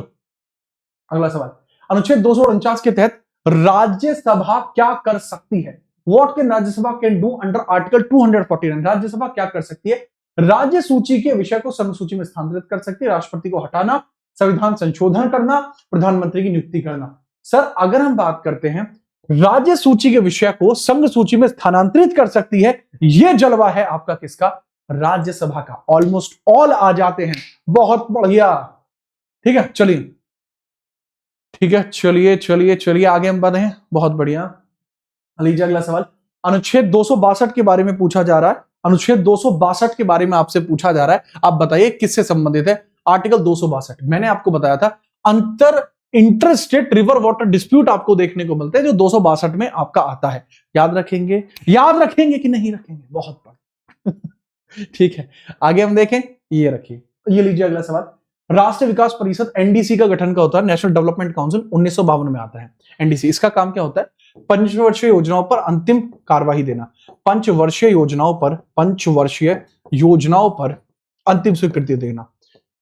अगला सवाल, अनुच्छेद 249 के तहत राज्यसभा क्या कर सकती है? What can Rajya Sabha can do under article 249? Rajya Sabha क्या कर सकती है? राज्य सूची के विषय को संघ सूची में स्थानांतरित कर सकती है, राष्ट्रपति को हटाना, संविधान संशोधन करना, प्रधानमंत्री की नियुक्ति करना। सर अगर हम बात करते हैं राज्य सूची के विषय को संघ सूची में स्थानांतरित कर सकती है, यह जलवा है आपका किसका? राज्यसभा का। ऑलमोस्ट ऑल आ जाते हैं, बहुत बढ़िया, ठीक है। चलिए ठीक है, चलिए चलिए चलिए आगे हम बढ़े, बहुत बढ़िया। लीजिए अगला सवाल, अनुच्छेद 262 के बारे में पूछा जा रहा है, अनुच्छेद 262 के बारे में आपसे पूछा जा रहा है, आप बताइए किससे संबंधित है? आर्टिकल 262, मैंने आपको बताया था अंतर इंटरस्टेट रिवर वाटर डिस्प्यूट आपको देखने को मिलते हैं, जो 262 में आपका आता है। याद रखेंगे, याद रखेंगे कि नहीं रखेंगे? बहुत बढ़िया ठीक है, आगे हम देखें, ये रखिए, ये लीजिए अगला सवाल, राष्ट्रीय विकास परिषद एनडीसी का गठन का होता है, नेशनल डेवलपमेंट काउंसिल 1952 में आता है। एनडीसी इसका काम क्या होता है? पंचवर्षीय योजनाओं पर अंतिम कार्यवाही देना, पंचवर्षीय योजनाओं पर अंतिम स्वीकृति देना,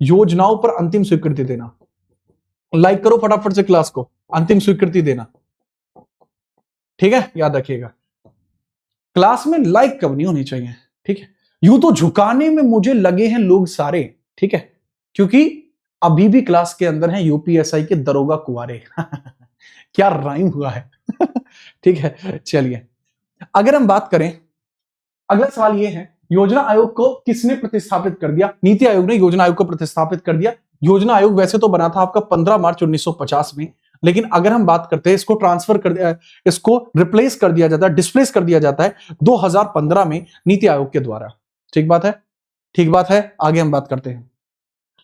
योजनाओं पर अंतिम स्वीकृति देना। लाइक करो फटाफट से क्लास को, अंतिम स्वीकृति देना, ठीक है, याद रखिएगा। क्लास में लाइक कब नहीं होनी चाहिए, ठीक है। यूं तो झुकाने में मुझे लगे हैं लोग सारे, ठीक है, क्योंकि अभी भी क्लास के अंदर हैं यूपीएसआई के दरोगा कुंवारे क्या राइम हुआ है ठीक है। चलिए अगर हम बात करें, अगला सवाल यह है, योजना आयोग को किसने प्रतिस्थापित कर दिया? नीति आयोग ने योजना आयोग को प्रतिस्थापित कर दिया। योजना आयोग वैसे तो बना था आपका 15 मार्च 1950 में, लेकिन अगर हम बात करते हैं इसको ट्रांसफर कर दिया, इसको रिप्लेस कर दिया जाता है, डिस्प्लेस कर दिया जाता है 2015 में नीति आयोग के द्वारा, ठीक बात है। ठीक बात है, आगे हम बात करते हैं।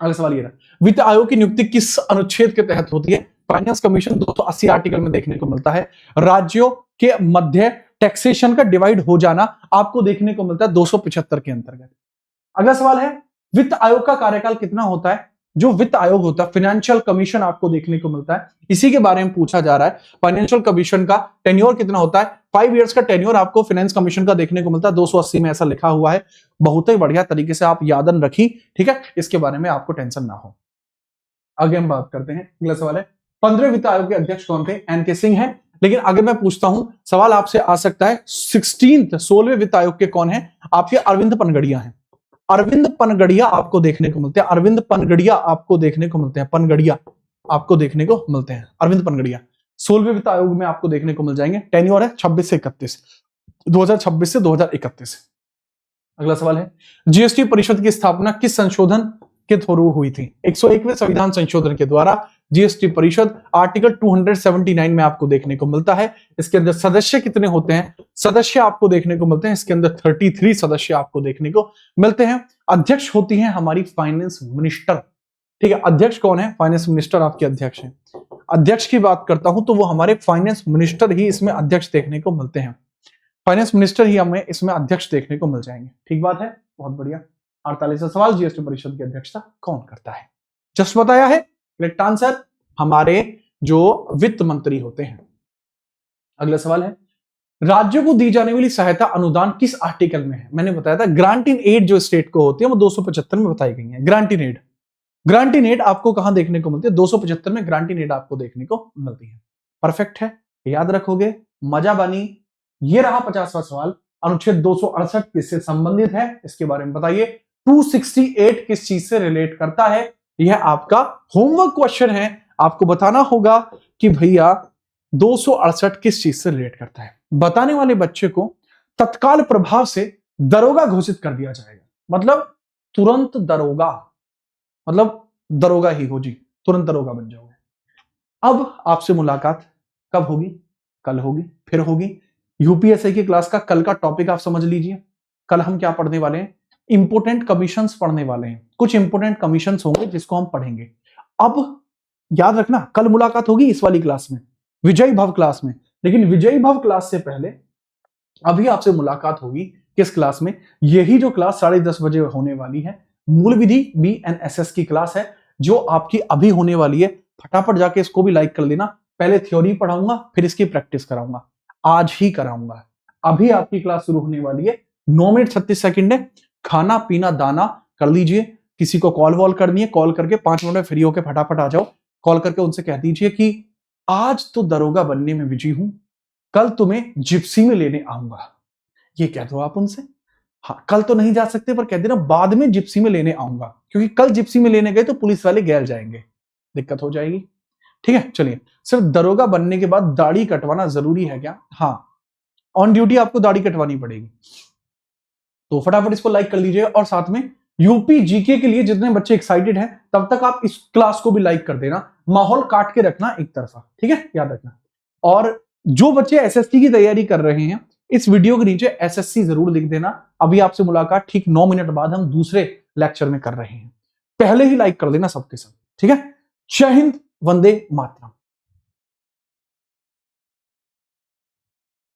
अगला सवाल ये रहा, वित्त आयोग की नियुक्ति किस अनुच्छेद के तहत होती है? फाइनेंस कमीशन 280 आर्टिकल में देखने को मिलता है। राज्यों के मध्य टैक्सेशन का डिवाइड हो जाना आपको देखने को मिलता है 275 के अंतर्गत। अगला सवाल है, वित्त आयोग का कार्यकाल कितना होता है? जो वित्त आयोग होता है, फाइनेंशियल कमीशन आपको देखने को मिलता है, इसी के बारे में पूछा जा रहा है। फाइनेंशियल कमीशन का टेन्योर कितना होता है? 5 इयर्स का टेन्योर आपको फाइनेंस कमीशन का देखने को मिलता है। 280 में ऐसा लिखा हुआ है, बहुत ही बढ़िया तरीके से आप यादन रखी, ठीक है, इसके बारे में आपको टेंशन ना हो। आगे हम बात करते हैं। अगला सवाल है, 15वें वित्त आयोग के अध्यक्ष कौन थे? एन.के. सिंह हैं। लेकिन अगर मैं पूछता हूं, सवाल आपसे आ सकता है 16वें वित्त आयोग के कौन है? आपके अरविंद पनगड़िया हैं। अरविंद पनगड़िया आपको देखने को मिलते हैं। अरविंद पनगड़िया आपको देखने को मिलते हैं। पनगड़िया आपको देखने को मिलते हैं, अरविंद पनगड़िया 16वें वित्त आयोग में आपको देखने को मिल जाएंगे। टेन्योर है 26 से 31, 2026 से 2031। अगला सवाल है, जीएसटी परिषद की स्थापना किस संशोधन के थ्रू हुई थी? 101वें संविधान संशोधन के द्वारा जीएसटी परिषद आर्टिकल 279 में आपको देखने को मिलता है। इसके अंदर सदस्य कितने होते हैं? सदस्य आपको देखने को मिलते हैं, इसके अंदर 33 सदस्य आपको देखने को मिलते हैं। अध्यक्ष होती हैं हमारी फाइनेंस मिनिस्टर, ठीक है। अध्यक्ष कौन है? फाइनेंस मिनिस्टर आपके अध्यक्ष हैं। अध्यक्ष की बात करता हूं तो वो हमारे फाइनेंस मिनिस्टर ही इसमें अध्यक्ष देखने को मिलते हैं। फाइनेंस मिनिस्टर ही हमें इसमें अध्यक्ष देखने को मिल जाएंगे, ठीक बात है, बहुत बढ़िया। 48वां सवाल, जीएसटी परिषद की अध्यक्षता कौन करता है? जस्ट बताया है, करेक्ट आंसर हमारे जो वित्त मंत्री होते हैं। अगला सवाल है, राज्यों को दी जाने वाली सहायता अनुदान किस आर्टिकल में है? मैंने बताया था ग्रांट इन एड जो स्टेट को होती है वो 275 में बताई गई है। Grant in aid, grant in aid आपको कहां देखने को मिलती है? 275 में ग्रांट इन एड आपको देखने को मिलती है। परफेक्ट है, याद रखोगे, मजा बानी। ये रहा 50वां सवाल, अनुच्छेद 268 किससे संबंधित है? इसके बारे में बताइए। 268 किस चीज से रिलेट करता है? यह आपका होमवर्क क्वेश्चन है, आपको बताना होगा कि भैया 268 किस चीज से रिलेट करता है। बताने वाले बच्चे को तत्काल प्रभाव से दरोगा घोषित कर दिया जाएगा, मतलब तुरंत दरोगा, मतलब दरोगा ही हो जी, तुरंत दरोगा बन जाओगे। अब आपसे मुलाकात कब होगी? कल होगी, फिर होगी। यूपीएससी की क्लास का कल का टॉपिक आप समझ लीजिए। कल हम क्या पढ़ने वाले हैं? इंपोर्टेंट कमीशंस पढ़ने वाले हैं। कुछ इंपोर्टेंट कमीशंस होंगे जिसको हम पढ़ेंगे। अब याद रखना, कल मुलाकात होगी इस वाली क्लास में, विजयी भव क्लास में। लेकिन विजयी भव क्लास से पहले अभी आपसे मुलाकात होगी किस क्लास में? यही जो क्लास 10:30 बजे होने वाली है, मूल विधि BNSS की क्लास है, जो आपकी अभी होने वाली है। फटाफट जाके इसको भी लाइक कर लेना। पहले थ्योरी पढ़ाऊंगा, फिर इसकी प्रैक्टिस कराऊंगा, आज ही कराऊंगा। अभी आपकी क्लास शुरू होने वाली है, 9 मिनट 36 सेकंड है। खाना पीना दाना कर लीजिए। किसी को कॉल वॉल करनी है, कॉल करके 5 मिनट में फ्री होकर फटाफट आ जाओ। कॉल करके उनसे कह दीजिए कि आज तो दरोगा बनने में बिजी हूं, कल तुम्हें जिप्सी में लेने आऊंगा। ये कह दो आप उनसे। हाँ, कल तो नहीं जा सकते पर कह देना बाद में जिप्सी में लेने आऊंगा, क्योंकि कल जिप्सी में लेने गए तो पुलिस वाले गैर जाएंगे, दिक्कत हो जाएगी। ठीक है, चलिए। सिर्फ दरोगा बनने के बाद दाढ़ी कटवाना जरूरी है क्या? हाँ, ऑन ड्यूटी आपको दाढ़ी कटवानी पड़ेगी। तो फटाफट इसको लाइक कर लीजिए, और साथ में यूपी जीके के लिए जितने बच्चे एक्साइटेड हैं तब तक आप इस क्लास को भी लाइक कर देना। माहौल काट के रखना एक तरफा, ठीक है, याद रखना। और जो बच्चे एसएससी की तैयारी कर रहे हैं, इस वीडियो के नीचे एसएससी जरूर लिख देना। अभी आपसे मुलाकात ठीक 9 मिनट बाद हम दूसरे लेक्चर में कर रहे हैं, पहले ही लाइक कर देना सबके सब, ठीक है। जय हिंद, वंदे मातरम।